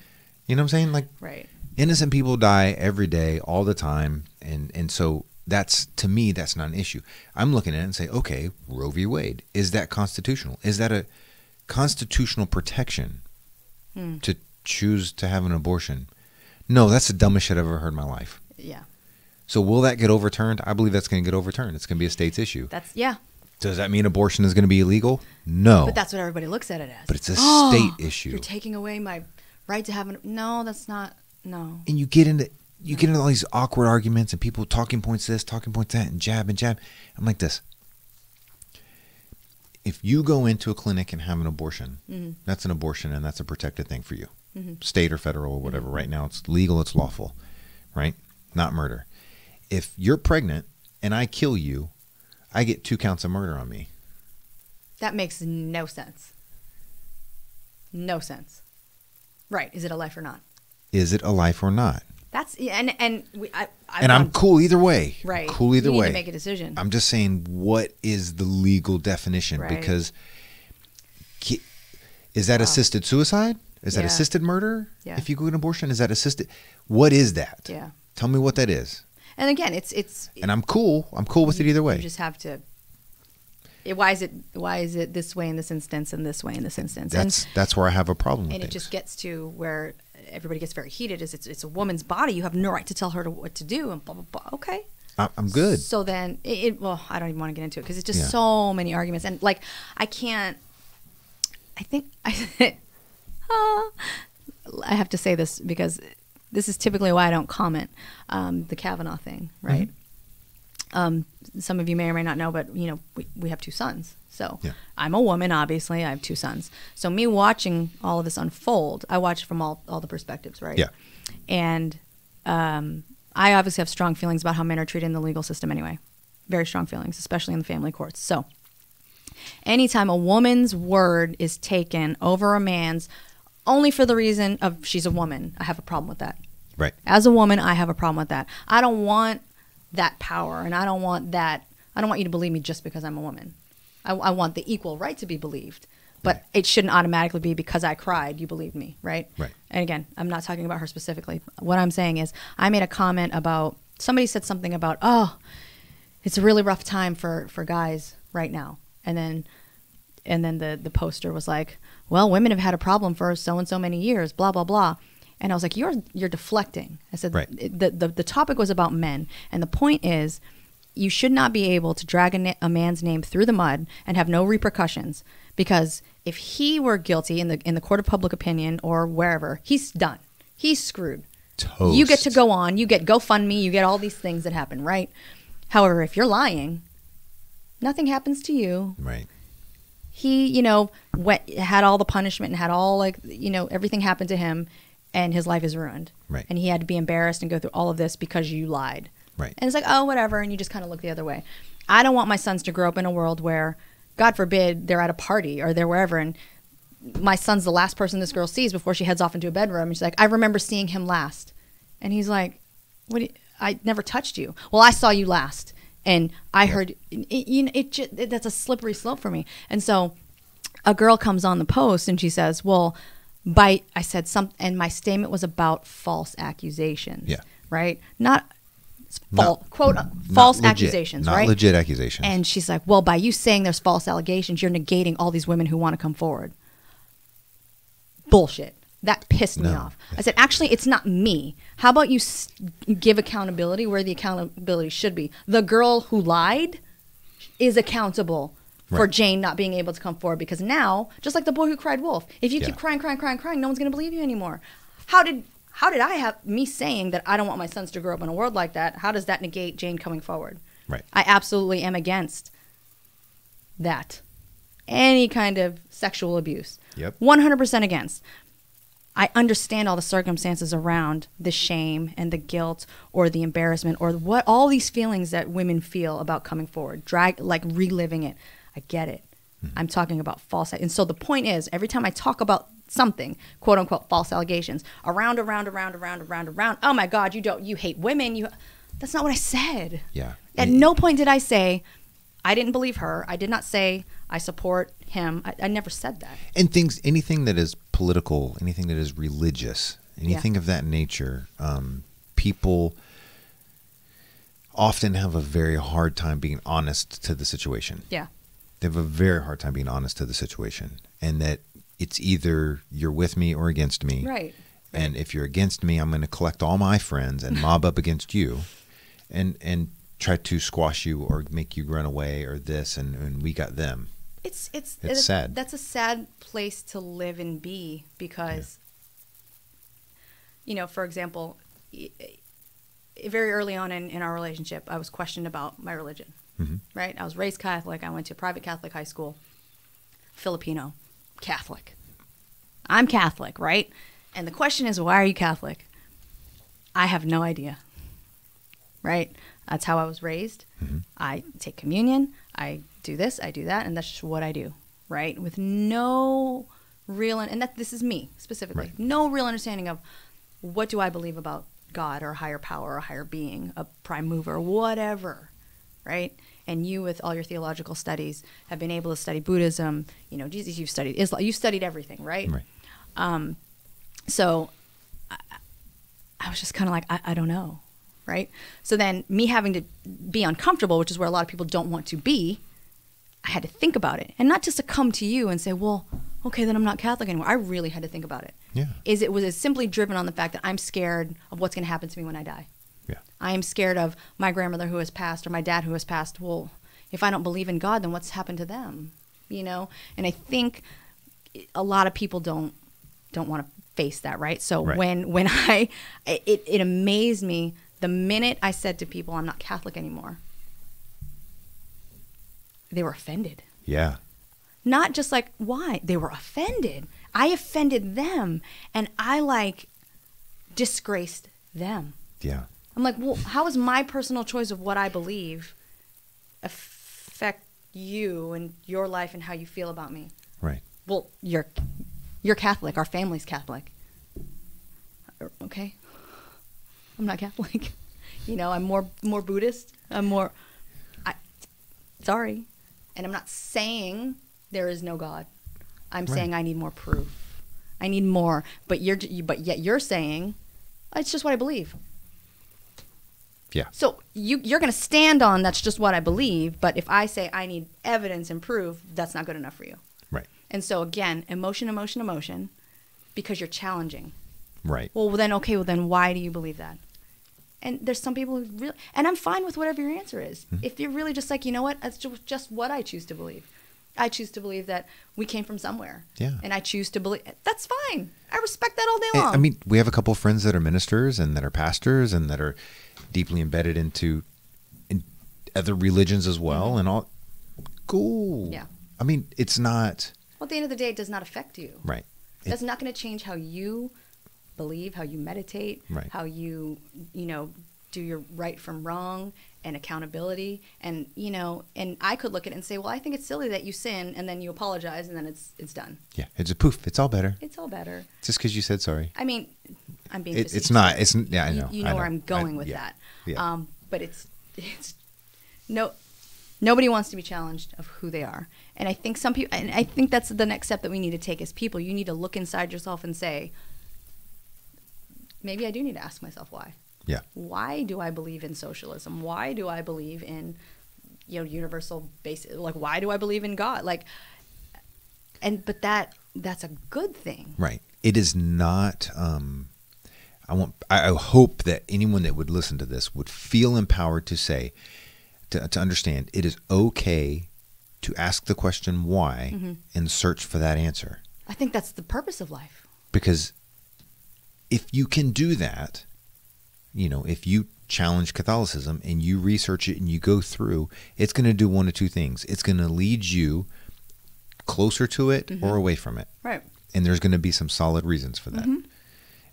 Speaker 1: You know what I'm saying? Like,
Speaker 2: right.
Speaker 1: Innocent people die every day, all the time, and so to me, that's not an issue. I'm looking at it and say, okay, Roe v. Wade, is that constitutional? Is that a constitutional protection to choose to have an abortion? No, that's the dumbest shit I've ever heard in my life.
Speaker 2: Yeah.
Speaker 1: So will that get overturned? I believe that's going to get overturned. It's going to be a state's issue. Does that mean abortion is going to be illegal? No.
Speaker 2: But that's what everybody looks at it as.
Speaker 1: But it's a state issue.
Speaker 2: You're taking away my right to have No, that's not. No.
Speaker 1: And you get into all these awkward arguments and people talking points this, talking points that, and jab. I'm like this. If you go into a clinic and have an abortion, that's an abortion and that's a protected thing for you. State or federal or whatever. Right now it's legal, it's lawful, right? Not murder. If you're pregnant and I kill you, I get 2 counts of murder on me.
Speaker 2: That makes no sense. No sense. Right. Is it a life or not?
Speaker 1: Is it a life or not?
Speaker 2: That's
Speaker 1: I'm cool either way.
Speaker 2: Right.
Speaker 1: Cool either way.
Speaker 2: You need to make a decision.
Speaker 1: I'm just saying, what is the legal definition?
Speaker 2: Right.
Speaker 1: Because is that assisted suicide? Is that assisted murder?
Speaker 2: Yeah.
Speaker 1: If you go an abortion, is that assisted? What is that?
Speaker 2: Yeah.
Speaker 1: Tell me what that is.
Speaker 2: And again, it's.
Speaker 1: And I'm cool. I'm cool with it either way.
Speaker 2: You just have to. Why is it this way in this instance and this way in this instance?
Speaker 1: That's where I have a problem with
Speaker 2: it. And it just gets to where everybody gets very heated. Is it's a woman's body. You have no right to tell her what to do and blah blah blah. Okay.
Speaker 1: I'm good.
Speaker 2: So then well, I don't even want to get into it because it's just so many arguments and like I can't. I think I have to say this because this is typically why I don't comment. The Kavanaugh thing, right? Mm-hmm. Some of you may or may not know, but we have 2 sons. So I'm a woman, obviously. I have 2 sons. So me watching all of this unfold, I watch it from all the perspectives, right?
Speaker 1: Yeah.
Speaker 2: And I obviously have strong feelings about how men are treated in the legal system anyway. Very strong feelings, especially in the family courts. So anytime a woman's word is taken over a man's only for the reason of she's a woman, I have a problem with that.
Speaker 1: Right.
Speaker 2: As a woman, I have a problem with that. I don't want that power, and I don't want you to believe me just because I'm a woman. I want the equal right to be believed, but it shouldn't automatically be because I cried, you believed me, right?
Speaker 1: Right.
Speaker 2: And again, I'm not talking about her specifically. What I'm saying is I made a comment about, somebody said something about, it's a really rough time for guys right now. And then the poster was like, well, women have had a problem for so and so many years, blah, blah, blah. And I was like, you're deflecting. I said,
Speaker 1: right.
Speaker 2: The topic was about men. And the point is, you should not be able to drag a man's name through the mud and have no repercussions. Because if he were guilty in the court of public opinion or wherever, he's done. He's screwed.
Speaker 1: Toast.
Speaker 2: You get to go on. You get GoFundMe. You get all these things that happen, right? However, if you're lying, nothing happens to you.
Speaker 1: Right.
Speaker 2: He, had all the punishment and had all everything happened to him. And his life is ruined.
Speaker 1: Right.
Speaker 2: And he had to be embarrassed and go through all of this because you lied.
Speaker 1: Right.
Speaker 2: And it's like, oh, whatever. And you just kind of look the other way. I don't want my sons to grow up in a world where, God forbid, they're at a party or they're wherever. And my son's the last person this girl sees before she heads off into a bedroom. And she's like, I remember seeing him last. And he's like, I never touched you. Well, I saw you last. And I heard, that's a slippery slope for me. And so a girl comes on the post and she says, well, I said something, and my statement was about false accusations.
Speaker 1: Yeah.
Speaker 2: Right? Not false accusations,
Speaker 1: not
Speaker 2: right?
Speaker 1: Not legit accusations.
Speaker 2: And she's like, well, by you saying there's false allegations, you're negating all these women who want to come forward. Bullshit. That pissed me off. I said, actually, it's not me. How about you give accountability where the accountability should be? The girl who lied is accountable for Jane not being able to come forward, because now, just like the boy who cried wolf, if you keep crying, no one's going to believe you anymore. How did I have me saying that I don't want my sons to grow up in a world like that? How does that negate Jane coming forward?
Speaker 1: Right.
Speaker 2: I absolutely am against that. Any kind of sexual abuse.
Speaker 1: Yep.
Speaker 2: 100% against. I understand all the circumstances around the shame and the guilt or the embarrassment or what all these feelings that women feel about coming forward, reliving it. I get it. Mm-hmm. I'm talking about false. And so the point is, every time I talk about something, quote unquote, false allegations, around. Oh my God, you hate women. That's not what I said.
Speaker 1: Yeah.
Speaker 2: At no point did I say, I didn't believe her. I did not say I support him. I never said that.
Speaker 1: And anything that is political, anything that is religious, anything of that nature, people often have a very hard time being honest to the situation.
Speaker 2: Yeah.
Speaker 1: They have a very hard time being honest to the situation, and that it's either you're with me or against me.
Speaker 2: Right.
Speaker 1: And if you're against me, I'm going to collect all my friends and mob up against you and try to squash you or make you run away or this, and we got them.
Speaker 2: It's
Speaker 1: sad.
Speaker 2: That's a sad place to live and be because, for example, very early on in our relationship, I was questioned about my religion. Mm-hmm. Right? I was raised Catholic. I went to a private Catholic high school. Filipino. Catholic. I'm Catholic, right? And the question is, why are you Catholic? I have no idea. Right? That's how I was raised. Mm-hmm. I take communion. I do this, I do that, and that's just what I do, right? With no real, and that this is me specifically,
Speaker 1: right.
Speaker 2: no real understanding of what do I believe about God or a higher power or a higher being, a prime mover, whatever, right? And you, with all your theological studies, have been able to study Buddhism. You know, Jesus, you've studied Islam, you've studied everything, right?
Speaker 1: Right.
Speaker 2: So I was just kind of like, I don't know, right? So then me having to be uncomfortable, which is where a lot of people don't want to be, I had to think about it. And not just to come to you and say, well, okay, then I'm not Catholic anymore. I really had to think about it.
Speaker 1: Yeah.
Speaker 2: Was it simply driven on the fact that I'm scared of what's going to happen to me when I die?
Speaker 1: Yeah.
Speaker 2: I am scared of my grandmother who has passed or my dad who has passed. Well, if I don't believe in God, then what's happened to them? You know? And I think a lot of people don't want to face that, right? So
Speaker 1: right.
Speaker 2: when it amazed me the minute I said to people, I'm not Catholic anymore, they were offended.
Speaker 1: Yeah.
Speaker 2: Not just like, why? They were offended. I offended them, and I disgraced them.
Speaker 1: Yeah.
Speaker 2: I'm like, well, how is my personal choice of what I believe affect you and your life and how you feel about me?
Speaker 1: Right.
Speaker 2: Well, you're Catholic. Our family's Catholic. Okay. I'm not Catholic. You know, I'm more Buddhist. Sorry. And I'm not saying there is no God. I'm
Speaker 1: right.
Speaker 2: saying I need more proof. I need more. But yet you're saying it's just what I believe.
Speaker 1: Yeah.
Speaker 2: So you're going to stand on that's just what I believe. But if I say I need evidence and proof, that's not good enough for you.
Speaker 1: Right.
Speaker 2: And so again, emotion, because you're challenging.
Speaker 1: Right.
Speaker 2: Well, then why do you believe that? And there's some people who really, and I'm fine with whatever your answer is. Mm-hmm. If you're really just like, you know what, that's just what I choose to believe. I choose to believe that we came from somewhere.
Speaker 1: Yeah.
Speaker 2: And I choose to believe, that's fine. I respect that all day long.
Speaker 1: I mean, we have a couple of friends that are ministers and that are pastors and that are deeply embedded in other religions as well. Mm-hmm. And all. Cool.
Speaker 2: Yeah.
Speaker 1: I mean, it's not.
Speaker 2: Well, at the end of the day, it does not affect you.
Speaker 1: Right.
Speaker 2: That's not going to change how you believe, how you meditate,
Speaker 1: right.
Speaker 2: how you do your right from wrong and accountability. And, and I could look at it and say, well, I think it's silly that you sin and then you apologize and then it's done.
Speaker 1: Yeah. It's a poof. It's all better.
Speaker 2: It's all better.
Speaker 1: Just because you said sorry.
Speaker 2: I mean, I'm being
Speaker 1: facetious. It's not. It's, yeah, I know.
Speaker 2: You know where I'm going with that.
Speaker 1: Yeah.
Speaker 2: But it's nobody wants to be challenged of who they are. And I think some people, and I think that's the next step that we need to take as people. You need to look inside yourself and say, maybe I do need to ask myself why.
Speaker 1: Yeah.
Speaker 2: Why do I believe in socialism? Why do I believe in, universal basic? Like, why do I believe in God? But that's a good thing.
Speaker 1: Right. It is not. I hope that anyone that would listen to this would feel empowered to say, to understand, it is okay to ask the question why mm-hmm. and search for that answer.
Speaker 2: I think that's the purpose of life.
Speaker 1: Because if you can do that, if you challenge Catholicism and you research it and you go through, it's going to do one of two things. It's going to lead you closer to it mm-hmm. or away from it.
Speaker 2: Right.
Speaker 1: And there's going to be some solid reasons for that.
Speaker 2: Mm-hmm.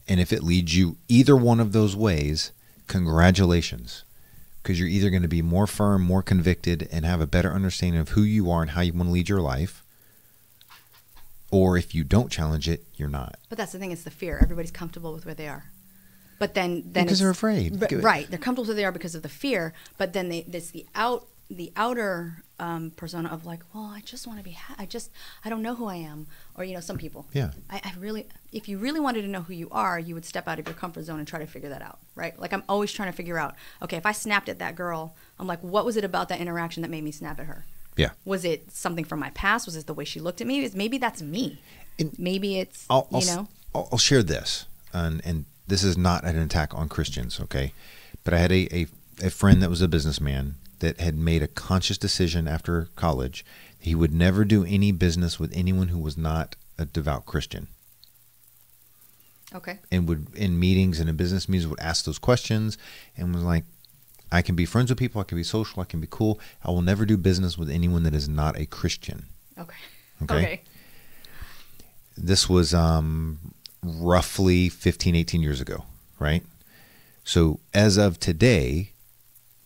Speaker 1: And if it leads you either one of those ways, congratulations. Because you're either going to be more firm, more convicted, and have a better understanding of who you are and how you want to lead your life. Or if you don't challenge it, you're not.
Speaker 2: But that's the thing, it's the fear. Everybody's comfortable with where they are. But then
Speaker 1: because they're afraid.
Speaker 2: Right. They're comfortable where they are because of the fear. But then it's the outer persona of like, well, I just want to be, I don't know who I am. Or, some people.
Speaker 1: Yeah.
Speaker 2: I really, if you really wanted to know who you are, you would step out of your comfort zone and try to figure that out, right? Like I'm always trying to figure out, okay, if I snapped at that girl, I'm like, what was it about that interaction that made me snap at her?
Speaker 1: Yeah.
Speaker 2: Was it something from my past? Was it the way she looked at me? Maybe that's me. Maybe it's,
Speaker 1: I'll share this, and this is not an attack on Christians, okay? But I had a friend that was a businessman that had made a conscious decision after college. He would never do any business with anyone who was not a devout Christian.
Speaker 2: Okay.
Speaker 1: And would, in meetings and in business meetings, would ask those questions and was like, I can be friends with people, I can be social, I can be cool. I will never do business with anyone that is not a Christian. Okay. This was roughly 15, 18 years ago, right? So as of today,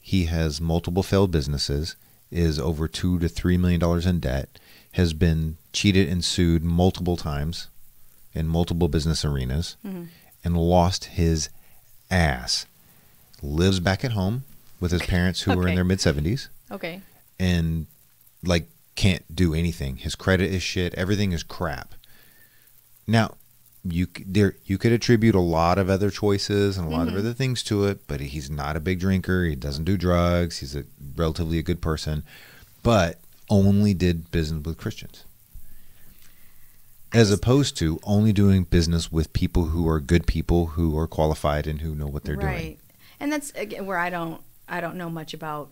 Speaker 1: he has multiple failed businesses is over $2 to $3 million in debt, has been cheated and sued multiple times in multiple business arenas, and lost his ass. Lives back at home with his parents who are in their mid-70s.
Speaker 2: Okay.
Speaker 1: And like can't do anything. His credit is shit. Everything is crap. Now, you could attribute a lot of other choices and a lot of other things to it, but he's not a big drinker. He doesn't do drugs. He's relatively a good person, but only did business with Christians. As opposed to only doing business with people who are good people, who are qualified and who know what they're doing.
Speaker 2: Right. And that's again where I don't know much about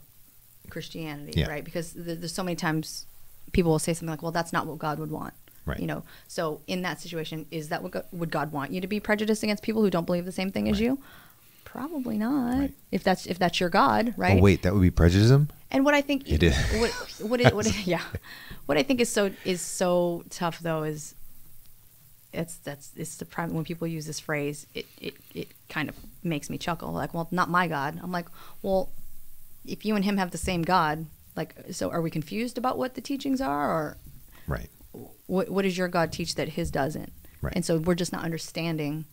Speaker 2: Christianity, right? Because there's so many times people will say something like, well, that's not what God would want. Right. You know, so in that situation, is that what would God want you to be prejudiced against people who don't believe the same thing as you? Probably not. Right. If that's your God, right?
Speaker 1: Oh wait, that would be prejudice. And
Speaker 2: what I think
Speaker 1: it is.
Speaker 2: What I think is so tough though is it's the problem when people use this phrase. It kind of makes me chuckle. Like, well, not my God. I'm like, well, if you and him have the same God, like, so are we confused about what the teachings are, or
Speaker 1: right?
Speaker 2: What does your God teach that his doesn't?
Speaker 1: Right.
Speaker 2: And so we're just not understanding.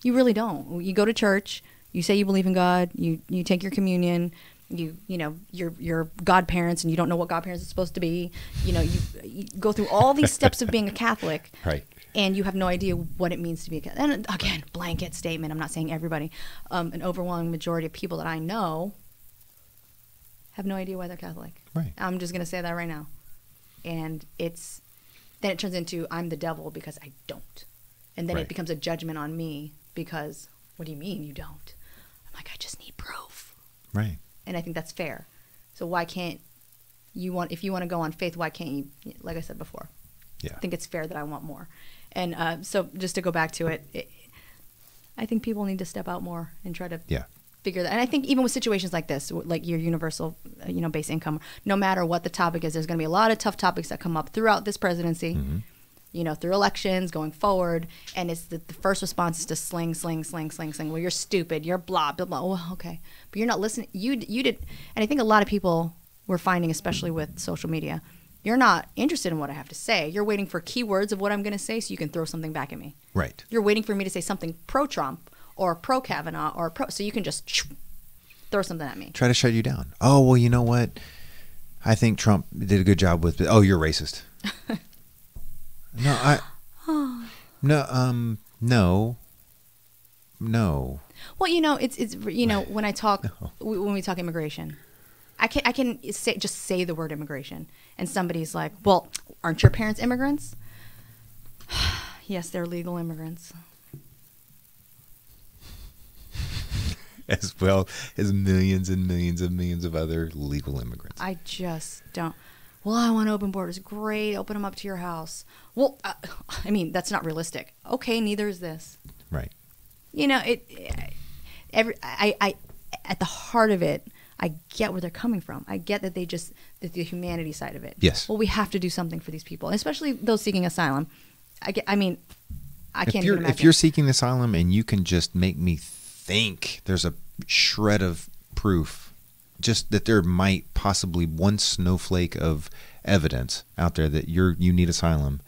Speaker 2: You really don't. You go to church, you say you believe in God, you take your communion, you know you're godparents and you don't know what godparents are supposed to be. You know, you go through all these steps of being a Catholic.
Speaker 1: Right. And
Speaker 2: you have no idea what it means to be a Catholic. And again, blanket statement. I'm not saying everybody. An overwhelming majority of people that I know have no idea why they're Catholic.
Speaker 1: Right.
Speaker 2: I'm just going to say that right now. And then it turns into I'm the devil because I don't. And then it becomes a judgment on me because, what do you mean you don't? I'm like, I just need proof.
Speaker 1: Right.
Speaker 2: And I think that's fair. So why can't if you want to go on faith, why can't you, like I said before?
Speaker 1: Yeah.
Speaker 2: I think it's fair that I want more. And so just to go back to it, I think people need to step out more and try to figure that. And I think even with situations like this, like your universal, base income, no matter what the topic is, there's going to be a lot of tough topics that come up throughout this presidency, through elections, going forward. And it's the first response is to sling. Well, you're stupid. You're blah, blah, blah. Well, okay. But you're not listening. You did. And I think a lot of people we're finding, especially with social media, you're not interested in what I have to say. You're waiting for keywords of what I'm going to say so you can throw something back at me.
Speaker 1: Right.
Speaker 2: You're waiting for me to say something pro-Trump or pro-Kavanaugh or so you can just throw something at me.
Speaker 1: Try to shut you down. Oh, well, you know what? I think Trump did a good job with it. Oh, you're racist. No.
Speaker 2: Well, it's when I talk when we talk immigration, I can say the word immigration, and somebody's like, "Well, aren't your parents immigrants?" Yes, they're legal immigrants.
Speaker 1: As well as millions and millions and millions of other legal immigrants.
Speaker 2: I just don't. Well, I want open borders. Great, open them up to your house. Well, that's not realistic. Okay, neither is this.
Speaker 1: Right.
Speaker 2: I at the heart of it, I get where they're coming from. I get that the humanity side of it.
Speaker 1: Yes.
Speaker 2: Well, we have to do something for these people, especially those seeking asylum. I can't even imagine.
Speaker 1: If you're seeking asylum and you can just make me think there's a shred of proof, just that there might possibly one snowflake of evidence out there that you need asylum,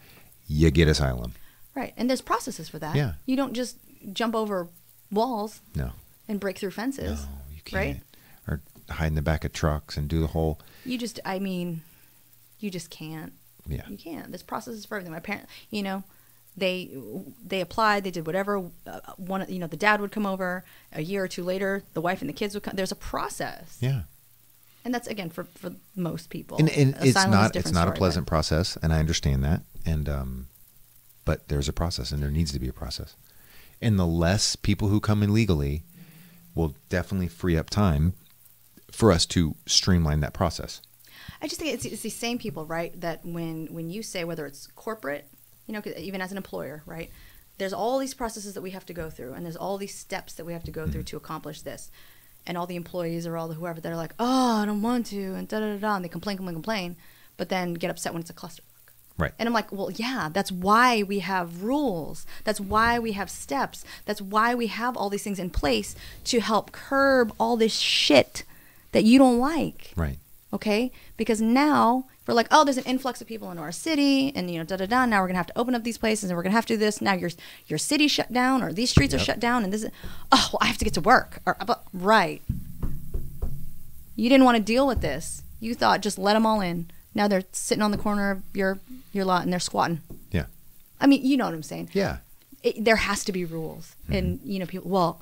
Speaker 1: you get asylum.
Speaker 2: Right. And there's processes for that.
Speaker 1: Yeah.
Speaker 2: You don't just jump over walls.
Speaker 1: No.
Speaker 2: And break through fences.
Speaker 1: No, you can't.
Speaker 2: Right?
Speaker 1: Or hide in the back of trucks and do the whole. You just
Speaker 2: can't.
Speaker 1: Yeah.
Speaker 2: You can't. There's processes for everything. My parents, they applied, they did whatever. The dad would come over. A year or two later, the wife and the kids would come. There's a process.
Speaker 1: Yeah.
Speaker 2: And that's, again, for most people.
Speaker 1: And it's not a pleasant process, and I understand that. And but there's a process, and there needs to be a process. And the less people who come in legally will definitely free up time for us to streamline that process.
Speaker 2: I just think it's the same people, right, that when you say, whether it's corporate, 'cause even as an employer, right, there's all these processes that we have to go through, and there's all these steps that we have to go through to accomplish this. And all the employees or all the whoever, they're like, oh, I don't want to, and da-da-da-da, and they complain, but then get upset when it's a clusterfuck.
Speaker 1: Right.
Speaker 2: And I'm like, well, yeah, that's why we have rules. That's why we have steps. That's why we have all these things in place to help curb all this shit that you don't like.
Speaker 1: Right.
Speaker 2: Okay? Because now we're like, oh, there's an influx of people into our city, and now we're gonna have to open up these places, and we're gonna have to do this. Now your city's shut down, or these streets are shut down, and this is, oh, well, I have to get to work. Right. You didn't want to deal with this. You thought just let them all in. Now they're sitting on the corner of your lot and they're squatting.
Speaker 1: Yeah.
Speaker 2: I mean, you know what I'm saying.
Speaker 1: Yeah.
Speaker 2: There has to be rules, and people.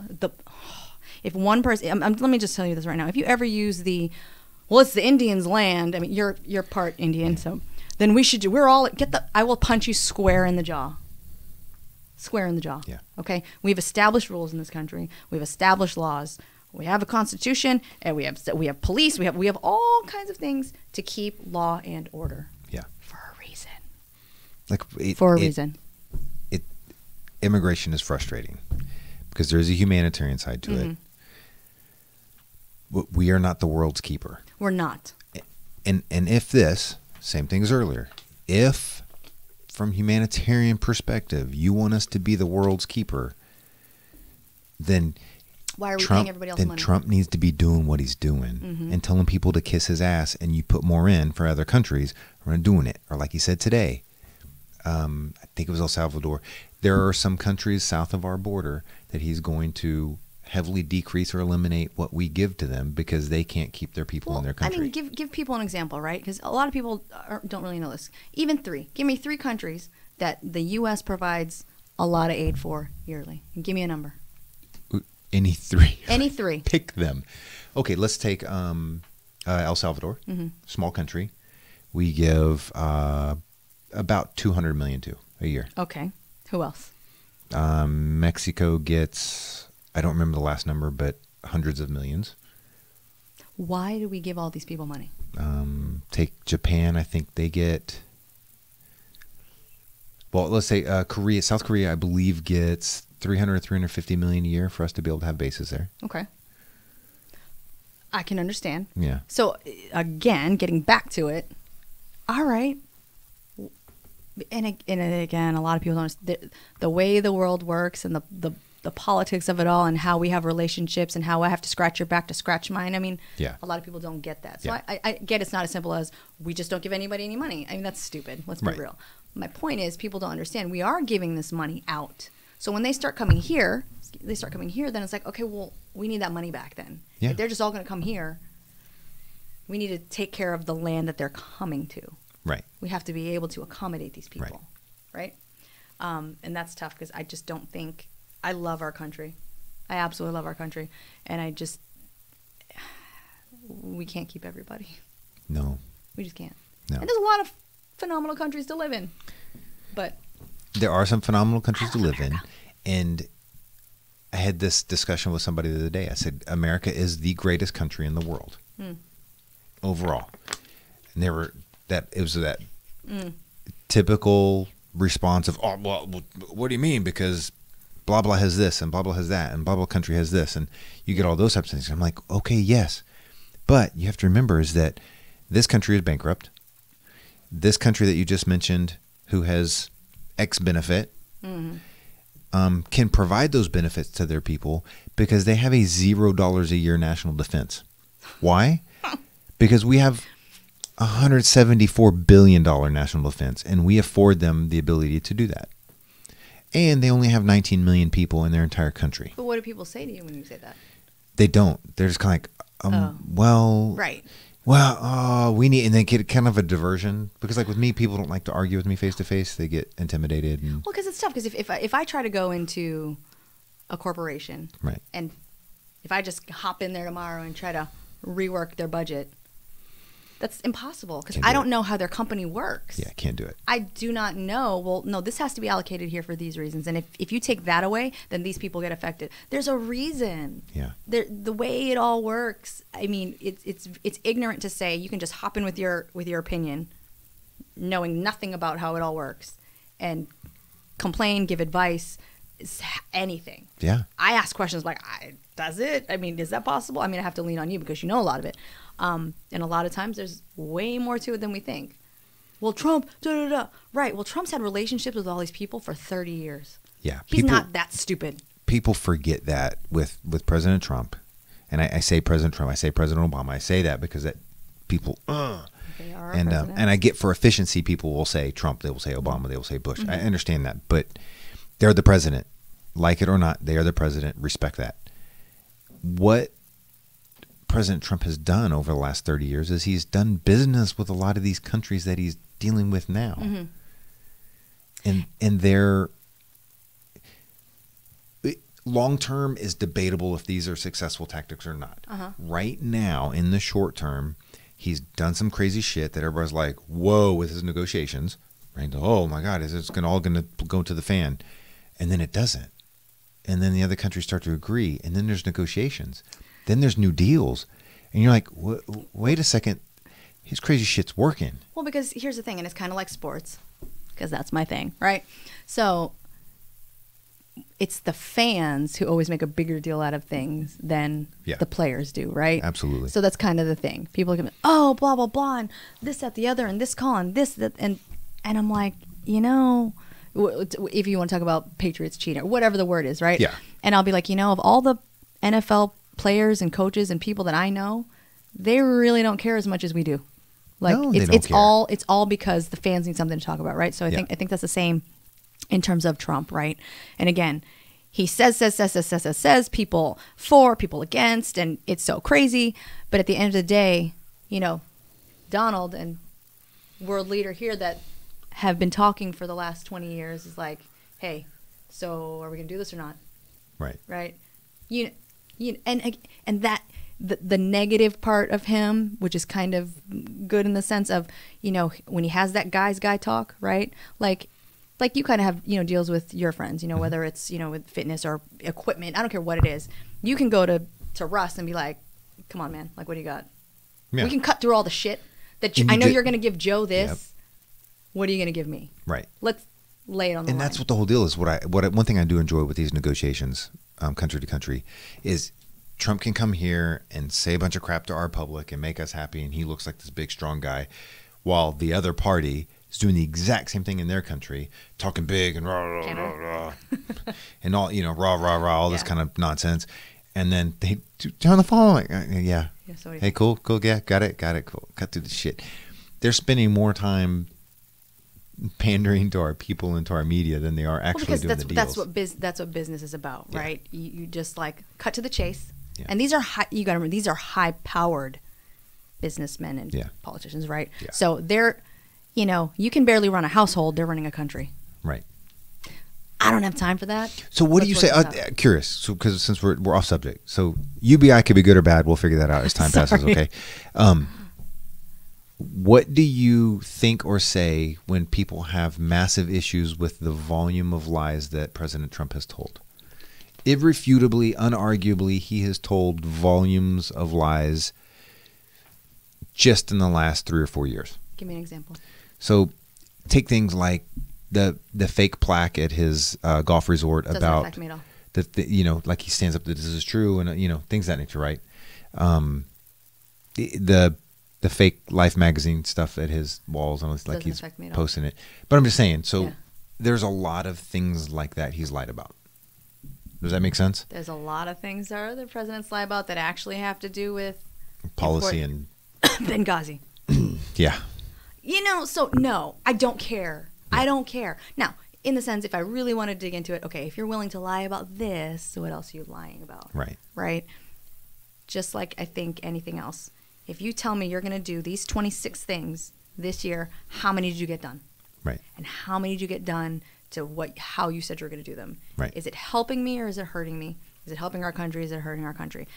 Speaker 2: If one person, let me just tell you this right now. If you ever use it's the Indians' land. I mean, you're part Indian, so then we should I will punch you square in the jaw. Square in the jaw.
Speaker 1: Yeah.
Speaker 2: Okay. We've established rules in this country. We've established laws. We have a constitution, and we have police. We have all kinds of things to keep law and order.
Speaker 1: Yeah.
Speaker 2: For a reason.
Speaker 1: For a reason. Immigration is frustrating because there's a humanitarian side to it. We are not the world's keeper.
Speaker 2: We're not.
Speaker 1: And if this, same thing as earlier, if from humanitarian perspective you want us to be the world's keeper, then
Speaker 2: why are we paying everybody else money?
Speaker 1: Then Trump needs to be doing what he's doing and telling people to kiss his ass, and you put more in for other countries who are doing it. Or like he said today, I think it was El Salvador. There are some countries south of our border that he's going to heavily decrease or eliminate what we give to them because they can't keep their people in their country. I
Speaker 2: mean, give people an example, right? Because a lot of people don't really know this. Even three. Give me 3 countries that the U.S. provides a lot of aid for yearly. And give me a number.
Speaker 1: Any 3.
Speaker 2: Any 3.
Speaker 1: Pick them. Okay, let's take El Salvador, small country. We give about $200 million to a year.
Speaker 2: Okay. Who else?
Speaker 1: Mexico gets, I don't remember the last number, but hundreds of millions.
Speaker 2: Why do we give all these people money?
Speaker 1: Take Japan. I think they get, well, let's say Korea. South Korea, I believe, gets 300 or 350 million a year for us to be able to have bases there.
Speaker 2: Okay. I can understand.
Speaker 1: Yeah.
Speaker 2: So, again, getting back to it, all right. And again, a lot of people don't understand the way the world works and the politics of it all and how we have relationships and how I have to scratch your back to scratch mine. I mean, a lot of people don't get that. So I get it's not as simple as we just don't give anybody any money. I mean, that's stupid. Let's be real. My point is people don't understand. We are giving this money out. So when they start coming here, then it's like, okay, well, we need that money back then.
Speaker 1: Yeah.
Speaker 2: If they're just all going to come here, we need to take care of the land that they're coming to.
Speaker 1: Right.
Speaker 2: We have to be able to accommodate these people, right? And that's tough because I just don't think – I love our country. I absolutely love our country. And we can't keep everybody.
Speaker 1: No.
Speaker 2: We just can't.
Speaker 1: No.
Speaker 2: And there's a lot of phenomenal countries to live in. But
Speaker 1: there are some phenomenal countries to live in. And I had this discussion with somebody the other day. I said, America is the greatest country in the world overall. And it was that typical response of, oh, well, what do you mean? Because blah, blah has this and blah, blah has that and blah, blah country has this. And you get all those types of things. I'm like, okay, yes. But you have to remember is that this country is bankrupt. This country that you just mentioned who has X benefit can provide those benefits to their people because they have a $0 a year national defense. Why? Because we have $174 billion national defense, and we afford them the ability to do that. And they only have 19 million people in their entire country.
Speaker 2: But what do people say to you when you say that?
Speaker 1: They don't. They're just kind of like, well,
Speaker 2: right.
Speaker 1: Well, we need, and they get kind of a diversion because, like with me, people don't like to argue with me face to face. They get intimidated. And,
Speaker 2: well, because it's tough. Because if I try to go into a corporation,
Speaker 1: right,
Speaker 2: and if I just hop in there tomorrow and try to rework their budget, that's impossible because I don't know how their company works.
Speaker 1: Yeah, can't do it.
Speaker 2: I do not know. Well, no, this has to be allocated here for these reasons. And if you take that away, then these people get affected. There's a reason.
Speaker 1: Yeah.
Speaker 2: The way it all works, I mean, it's ignorant to say you can just hop in with your opinion, knowing nothing about how it all works, and complain, give advice, anything.
Speaker 1: Yeah.
Speaker 2: I ask questions like, does it? I mean, is that possible? I mean, I have to lean on you because you know a lot of it. And a lot of times there's way more to it than we think. Well, Trump, da-da-da. Right. Well, Trump's had relationships with all these people for 30 years.
Speaker 1: Yeah.
Speaker 2: He's not that stupid.
Speaker 1: People forget that with President Trump. And I say President Trump, I say President Obama. I say that because people,
Speaker 2: They are
Speaker 1: and I get for efficiency, people will say Trump, they will say Obama, they will say Bush. I understand that, but they're the president. Like it or not, they are the president. Respect that. What President Trump has done over the last 30 years is he's done business with a lot of these countries that he's dealing with now. And they're long term is debatable if these are successful tactics or not. Right now, in the short term, he's done some crazy shit that everybody's like, whoa, with his negotiations. Right? Oh my God, is it all going to go to the fan? And then it doesn't. And then the other countries start to agree. And then there's negotiations. Then there's new deals. And you're like, wait a second. His crazy shit's working.
Speaker 2: Well, because here's the thing, and it's kind of like sports, because that's my thing, right? So it's the fans who always make a bigger deal out of things than the players do, right?
Speaker 1: Absolutely.
Speaker 2: So that's kind of the thing. People can, oh, blah, blah, blah, and this, that, the other, and this call, and this, that, and I'm like, if you want to talk about Patriots cheating, or whatever the word is, right?
Speaker 1: Yeah.
Speaker 2: And I'll be like, of all the NFL players and coaches and people that I know, they really don't care as much as we do. Like,
Speaker 1: no,
Speaker 2: it's all because the fans need something to talk about, right? So I think that's the same in terms of Trump, right? And again, he says, people for, people against, and it's so crazy. But at the end of the day, Donald and world leader here that have been talking for the last 20 years is like, hey, so are we going to do this or not?
Speaker 1: Right.
Speaker 2: Right. And that the negative part of him, which is kind of good in the sense of, when he has that guy talk, right? Like you kind of have, deals with your friends, whether it's, with fitness or equipment, I don't care what it is. You can go to Russ and be like, come on, man. Like, what do you got? Yeah. We can cut through all the shit that I know you're going to give Joe this. Yep. What are you going to give me? Right. Let's lay it on the line.
Speaker 1: And that's what the whole deal is. One thing I do enjoy with these negotiations, country to country, is Trump can come here and say a bunch of crap to our public and make us happy, and he looks like this big, strong guy, while the other party is doing the exact same thing in their country, talking big and rah, rah, rah, rah, and all, rah, rah, rah, all this kind of nonsense. And then they turn the phone like, yeah. Hey, cool, yeah, got it, cool. Cut through the shit. They're spending more time pandering to our people and to our media than they are actually doing the deals.
Speaker 2: That's what business is about, right? You just like cut to the chase. Yeah. And these are you got to remember, these are high-powered businessmen and politicians, right? Yeah. So they're, you can barely run a household. They're running a country. Right. I don't have time for that.
Speaker 1: So what do you say? Curious, so because since we're off subject, so UBI could be good or bad. We'll figure that out as time passes. Okay. What do you think or say when people have massive issues with the volume of lies that President Trump has told? Irrefutably, unarguably, he has told volumes of lies just in the last 3 or 4 years.
Speaker 2: Give me an example.
Speaker 1: So take things like the fake plaque at his golf resort
Speaker 2: Doesn't
Speaker 1: about
Speaker 2: affect me at all.
Speaker 1: Like he stands up that this is true and things of that nature, right? The fake Life magazine stuff at his walls, and like he's posting it. But I'm just saying, there's a lot of things like that he's lied about. Does that make sense?
Speaker 2: There's a lot of things that other presidents lie about that actually have to do with
Speaker 1: policy and
Speaker 2: Benghazi.
Speaker 1: Yeah.
Speaker 2: So no, I don't care. Yeah. I don't care. Now, in the sense, if I really want to dig into it, okay, if you're willing to lie about this, what else are you lying about?
Speaker 1: Right.
Speaker 2: Right? Just like I think anything else. If you tell me you're going to do these 26 things this year, how many did you get done?
Speaker 1: Right.
Speaker 2: And how many did you get done to how you said you were going to do them?
Speaker 1: Right.
Speaker 2: Is it helping me or is it hurting me? Is it helping our country? Is it hurting our country?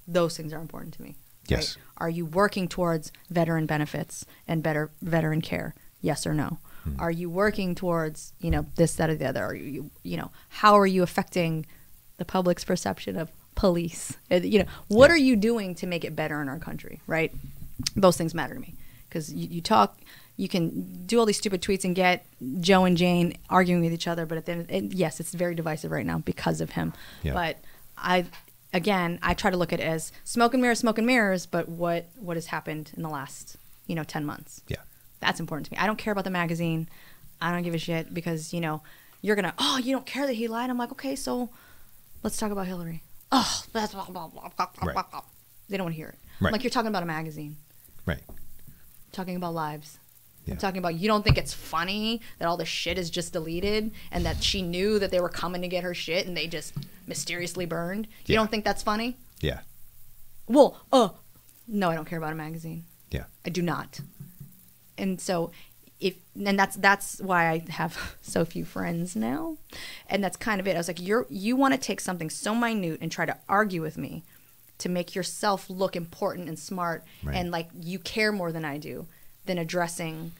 Speaker 2: Those things are important to me.
Speaker 1: Yes.
Speaker 2: Right? Are you working towards veteran benefits and better veteran care? Yes or no? Mm-hmm. Are you working towards, this, that, or the other? Are you, how are you affecting the public's perception of police? What are you doing to make it better in our country, right? Those things matter to me because you talk, you can do all these stupid tweets and get Joe and Jane arguing with each other, but at the end, yes, it's very divisive right now because of him. Yeah. But I try to look at it as smoke and mirrors, but what has happened in the last, 10 months. Yeah. That's important to me. I don't care about the magazine. I don't give a shit because, you're going to, you don't care that he lied. I'm like, okay, so let's talk about Hillary. Oh, that's blah, blah, blah, blah, blah, blah. They don't want to hear it. Right. Like, you're talking about a magazine.
Speaker 1: Right.
Speaker 2: Talking about lives.
Speaker 1: Yeah.
Speaker 2: I'm talking about, you don't think it's funny that all the shit is just deleted and that she knew that they were coming to get her shit and they just mysteriously burned? You don't think that's funny?
Speaker 1: Yeah.
Speaker 2: Well, no, I don't care about a magazine.
Speaker 1: Yeah.
Speaker 2: I do not. And so that's why I have so few friends now. And that's kind of it. I was like, you want to take something so minute and try to argue with me to make yourself look important and smart, right, and like you care more than I do, than addressing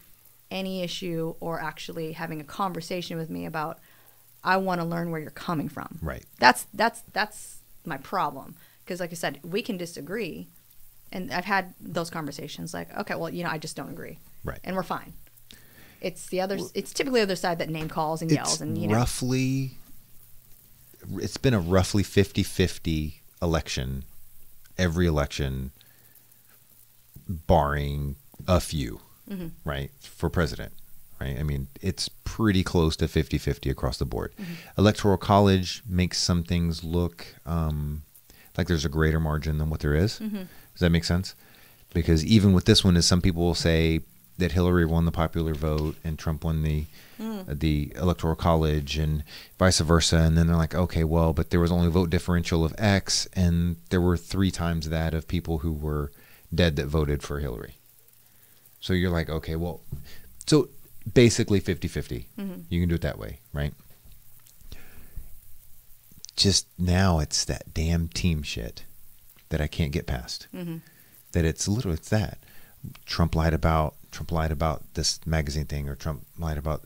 Speaker 2: any issue or actually having a conversation with me about, I want to learn where you're coming from.
Speaker 1: Right.
Speaker 2: That's my problem. Because like I said, we can disagree. And I've had those conversations like, okay, well, I just don't agree.
Speaker 1: Right. And
Speaker 2: we're fine. It's typically the other side that name calls and yells. And
Speaker 1: it's been a roughly 50-50 election, every election, barring a few, mm-hmm, right, for president, right? I mean, it's pretty close to 50-50 across the board. Mm-hmm. Electoral college makes some things look like there's a greater margin than what there is. Mm-hmm. Does that make sense? Because even with this one, as some people will say that Hillary won the popular vote and Trump won the electoral college and vice versa. And then they're like, okay, well, but there was only a vote differential of X and there were 3 times that of people who were dead that voted for Hillary. So you're like, okay, well, so basically 50-50. Mm-hmm. You can do it that way, right? Just now it's that damn team shit that I can't get past. Mm-hmm. That it's that. Trump lied about this magazine thing, or Trump lied about,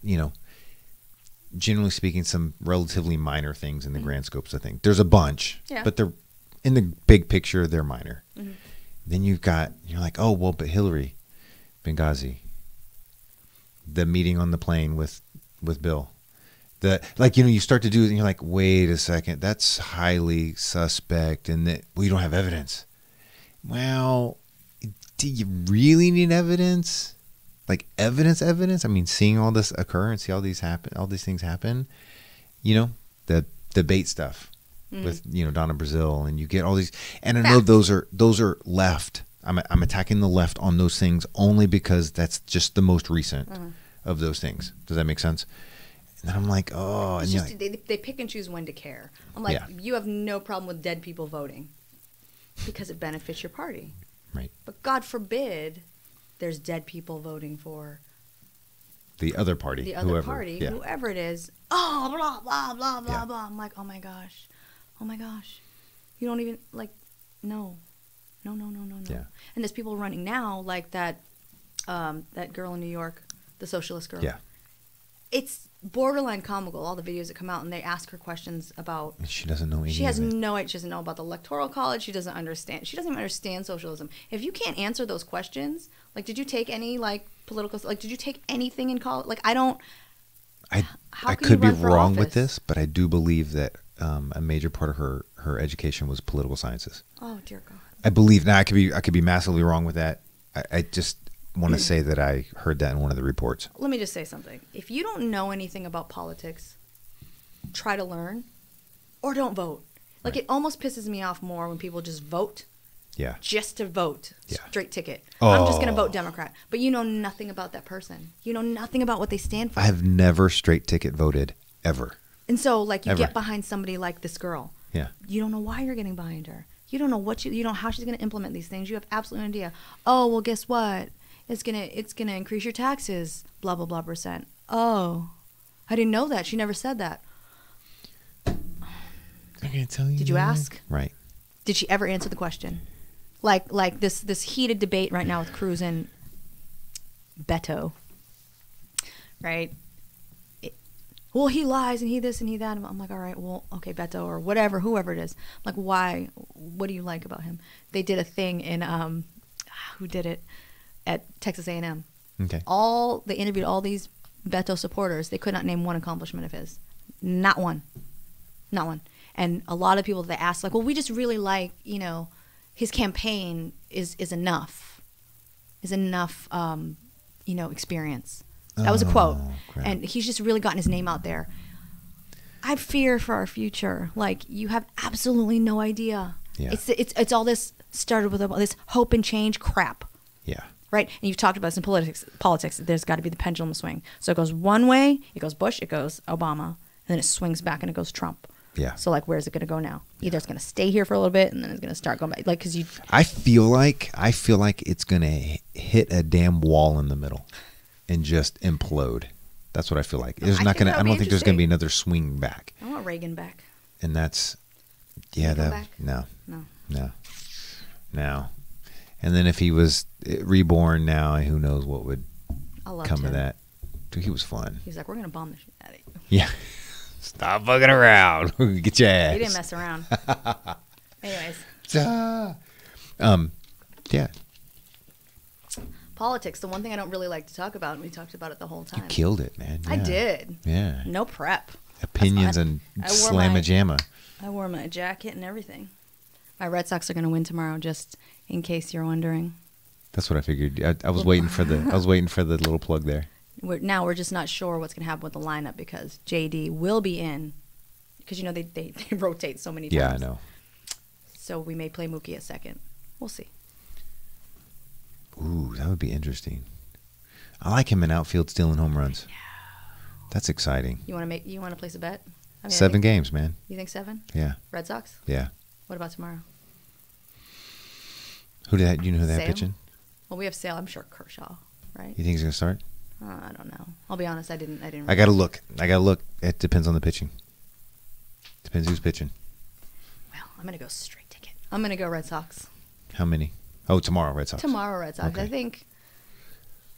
Speaker 1: generally speaking, some relatively minor things in the, mm-hmm, grand scopes of things. There's a bunch, yeah, but they're in the big picture, they're minor. Mm-hmm. Then you're like, oh, well, but Hillary, Benghazi, the meeting on the plane with Bill, you start to do it and you're like, wait a second, that's highly suspect and that we don't have evidence. Well, do you really need evidence? Like evidence? I mean, seeing all this occur and see all these things happen, the debate stuff, mm-hmm, with, Donna Brazile, and you get all these, and I know those are left. I'm attacking the left on those things only because that's just the most recent, mm-hmm, of those things. Does that make sense? And then I'm like, oh, and
Speaker 2: just, they pick and choose when to care. I'm like, yeah, you have no problem with dead people voting because it benefits your party.
Speaker 1: Right.
Speaker 2: But God forbid there's dead people voting for
Speaker 1: the other party.
Speaker 2: Whoever it is. Oh, blah, blah, blah, blah, yeah, blah. I'm like, oh my gosh. You don't even, like, no. Yeah. And there's people running now, like that girl in New York, the socialist girl.
Speaker 1: Yeah.
Speaker 2: It's borderline comical, all the videos that come out, and they ask her questions about...
Speaker 1: And she doesn't know anything.
Speaker 2: She has no idea. She doesn't know about the Electoral College. She doesn't understand. She doesn't even understand socialism. If you can't answer those questions, like, did you take any, like, political... Like, did you take anything in college? Like, I don't...
Speaker 1: I could be wrong with this, but I do believe that a major part of her education was political sciences.
Speaker 2: Oh, dear God.
Speaker 1: I believe... Now, I could be massively wrong with that. I just... want to say that I heard that in one of the reports.
Speaker 2: Let me just say something. If you don't know anything about politics, try to learn or don't vote. Like, right, it almost pisses me off more when people just vote.
Speaker 1: Yeah.
Speaker 2: Just to vote.
Speaker 1: Yeah.
Speaker 2: Straight ticket. Oh. I'm just going to vote Democrat. But you know nothing about that person. You know nothing about what they stand for.
Speaker 1: I have never straight ticket voted, ever.
Speaker 2: And so, like, you get behind somebody like this girl.
Speaker 1: Yeah.
Speaker 2: You don't know why you're getting behind her. You don't know you don't know how she's going to implement these things. You have absolutely no idea. Oh, well, guess what? It's gonna increase your taxes, blah, blah, blah %. Oh, I didn't know that. She never said that.
Speaker 1: I'm gonna tell you.
Speaker 2: Did you ask?
Speaker 1: Right.
Speaker 2: Did she ever answer the question? Like this heated debate right now with Cruz and Beto. Right? Well, he lies and he this and he that. I'm like, all right, well, okay, Beto or whatever, whoever it is. I'm like, why? What do you like about him? They did a thing in who did it? At Texas A&M.
Speaker 1: Okay.
Speaker 2: They interviewed all these Beto supporters. They could not name one accomplishment of his. Not one. And a lot of people that asked, like, well, we just really like, his campaign is enough. Experience. That was a quote. Crap. And he's just really gotten his name out there. I fear for our future. Like, you have absolutely no idea.
Speaker 1: Yeah.
Speaker 2: It's all this started with this hope and change crap.
Speaker 1: Yeah.
Speaker 2: right? And you've talked about this in politics. There's got to be the pendulum swing. So it goes one way, it goes Bush, it goes Obama, and then it swings back and it goes Trump.
Speaker 1: Yeah.
Speaker 2: So like, where's it going to go now? Either it's going to stay here for a little bit, and then it's going to start going back. Like, because you.
Speaker 1: I feel like it's going to hit a damn wall in the middle, and just implode. That's what I feel like. There's not going to. I don't think there's going to be another swing back.
Speaker 2: I want Reagan back.
Speaker 1: And that's, yeah, that no. And then if he was reborn now, who knows what would come of that? Dude, he was fun.
Speaker 2: He's like, we're going to bomb the shit out of you.
Speaker 1: Yeah. Stop fucking around. Get your ass.
Speaker 2: He didn't mess around. Anyways.
Speaker 1: Yeah.
Speaker 2: Politics, the one thing I don't really like to talk about, and we talked about it the whole time.
Speaker 1: You killed it, man. Yeah.
Speaker 2: I did.
Speaker 1: Yeah.
Speaker 2: No prep.
Speaker 1: Opinions and slamma-jamma.
Speaker 2: I wore my jacket and everything. My Red Sox are going to win tomorrow, just in case you're wondering.
Speaker 1: That's what I figured. I was waiting for the little plug there.
Speaker 2: We're just not sure what's going to happen with the lineup because JD will be in because they rotate so many times.
Speaker 1: Yeah, I know.
Speaker 2: So we may play Mookie at second. We'll see.
Speaker 1: Ooh, that would be interesting. I like him in outfield stealing home runs. Yeah. That's exciting.
Speaker 2: You want to place a bet?
Speaker 1: 7 games, man.
Speaker 2: You think 7?
Speaker 1: Yeah.
Speaker 2: Red Sox?
Speaker 1: Yeah.
Speaker 2: What about tomorrow?
Speaker 1: Do you know who they have pitching?
Speaker 2: Well, we have Sale. I'm sure Kershaw, right?
Speaker 1: You think he's gonna start?
Speaker 2: I don't know. I'll be honest. I didn't.
Speaker 1: I gotta look. It depends on the pitching. Depends who's pitching.
Speaker 2: Well, I'm gonna go straight ticket. I'm gonna go Red Sox.
Speaker 1: How many? Oh, tomorrow Red Sox.
Speaker 2: Tomorrow Red Sox. Okay. I think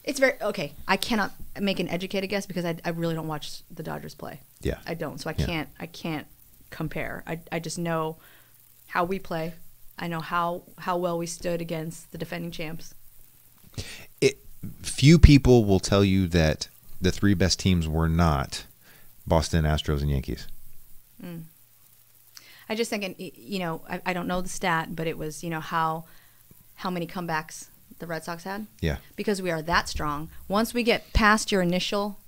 Speaker 2: it's okay. I cannot make an educated guess because I really don't watch the Dodgers play.
Speaker 1: Yeah.
Speaker 2: I don't. So I can't compare. I just know how we play. I know how well we stood against the defending champs.
Speaker 1: Few people will tell you that the 3 best teams were not Boston, Astros, and Yankees.
Speaker 2: I just think, I don't know the stat, but it was, how many comebacks the Red Sox had.
Speaker 1: Yeah.
Speaker 2: Because we are that strong. Once we get past your initial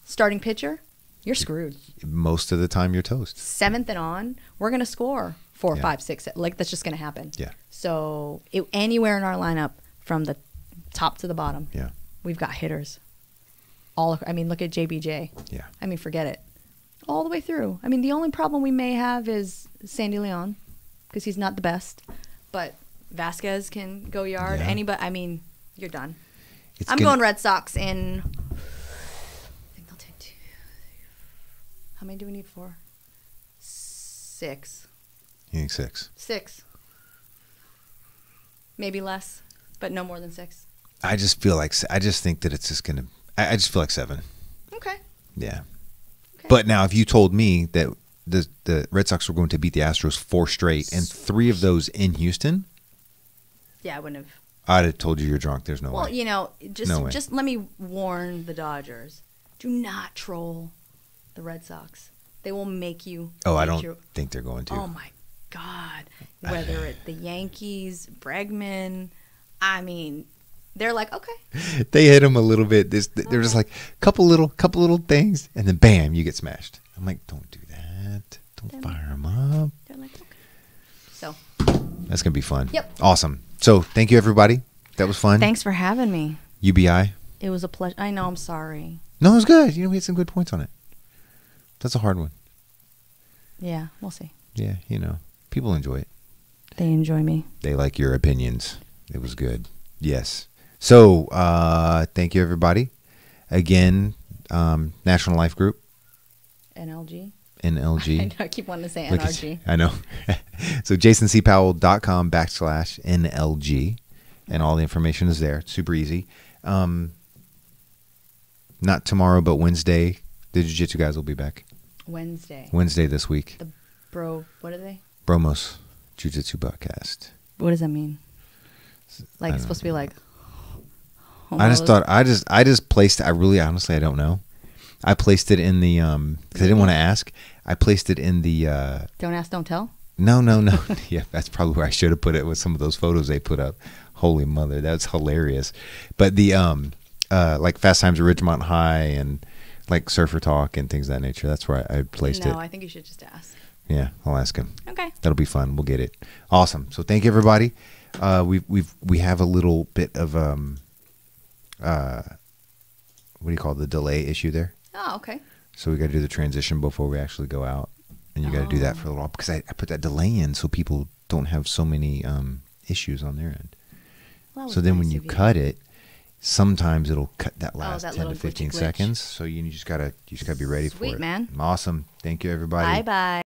Speaker 2: starting pitcher, you're screwed.
Speaker 1: Most of the time, you're toast.
Speaker 2: 7th and on, we're going to score 4, 5, 6. Like, that's just going to happen.
Speaker 1: Yeah.
Speaker 2: So anywhere in our lineup, from the top to the bottom,
Speaker 1: yeah,
Speaker 2: we've got hitters. Look at JBJ.
Speaker 1: Yeah.
Speaker 2: Forget it. All the way through. The only problem we may have is Sandy Leon, because he's not the best. But Vasquez can go yard.
Speaker 1: Yeah.
Speaker 2: Anybody. You're done. I'm going Red Sox in. I think they'll take 2. How many do we need for? 6.
Speaker 1: You think 6?
Speaker 2: 6. Maybe less, but no more than 6.
Speaker 1: I just think that it's just gonna. I just feel like 7.
Speaker 2: Okay.
Speaker 1: Yeah.
Speaker 2: Okay.
Speaker 1: But now, if you told me that the Red Sox were going to beat the Astros 4 straight and 3 of those in Houston,
Speaker 2: yeah, I wouldn't have.
Speaker 1: I'd have told you you're drunk. There's no way.
Speaker 2: Well, just let me warn the Dodgers: do not troll the Red Sox. They will make you.
Speaker 1: Oh, I don't think they're going to.
Speaker 2: Oh my God! Whether it's the Yankees, Bregman, they're like, okay.
Speaker 1: They hit them a little bit. They're just like couple little things, and then bam, you get smashed. I'm like, don't do that. Don't fire them up.
Speaker 2: They're like, okay. So
Speaker 1: that's gonna be fun.
Speaker 2: Yep.
Speaker 1: Awesome. So thank you, everybody. That was fun.
Speaker 2: Thanks for having me.
Speaker 1: UBI.
Speaker 2: It was a pleasure. I know. I'm sorry.
Speaker 1: No, it was good. We had some good points on it. That's a hard one.
Speaker 2: Yeah, we'll see.
Speaker 1: Yeah, people enjoy it.
Speaker 2: They enjoy me.
Speaker 1: They like your opinions. It was good. Yes. So, thank you, everybody. Again, National Life Group.
Speaker 2: NLG.
Speaker 1: I
Speaker 2: keep wanting to say NRG.
Speaker 1: I know. So, jasoncpowell.com/NLG. And all the information is there. It's super easy. Not tomorrow, but Wednesday. The Jiu-Jitsu guys will be back. Wednesday this week.
Speaker 2: What are they?
Speaker 1: Bromos Jiu-Jitsu podcast.
Speaker 2: What does that mean? Like, it's supposed to be like.
Speaker 1: I just placed it. Honestly, I don't know. I placed it in the, because I didn't want to ask. I placed it in the.
Speaker 2: Don't ask, don't tell?
Speaker 1: No. Yeah, that's probably where I should have put it with some of those photos they put up. Holy mother, that's hilarious. But the, like Fast Times at Ridgemont High and like Surfer Talk and things of that nature. That's where I placed it.
Speaker 2: No, I think you should just ask.
Speaker 1: Yeah, I'll ask him.
Speaker 2: Okay.
Speaker 1: That'll be fun. We'll get it. Awesome. So thank you, everybody. We have a little bit of what do you call the delay issue there?
Speaker 2: Oh, okay.
Speaker 1: So we got to do the transition before we actually go out, and you got to do that for a little while because I put that delay in so people don't have so many issues on their end. Well, so then when you cut it, sometimes it'll cut that last that 10 to 15 seconds. So you just gotta be ready for it.
Speaker 2: Sweet, man.
Speaker 1: Awesome. Thank you, everybody.
Speaker 2: Bye bye.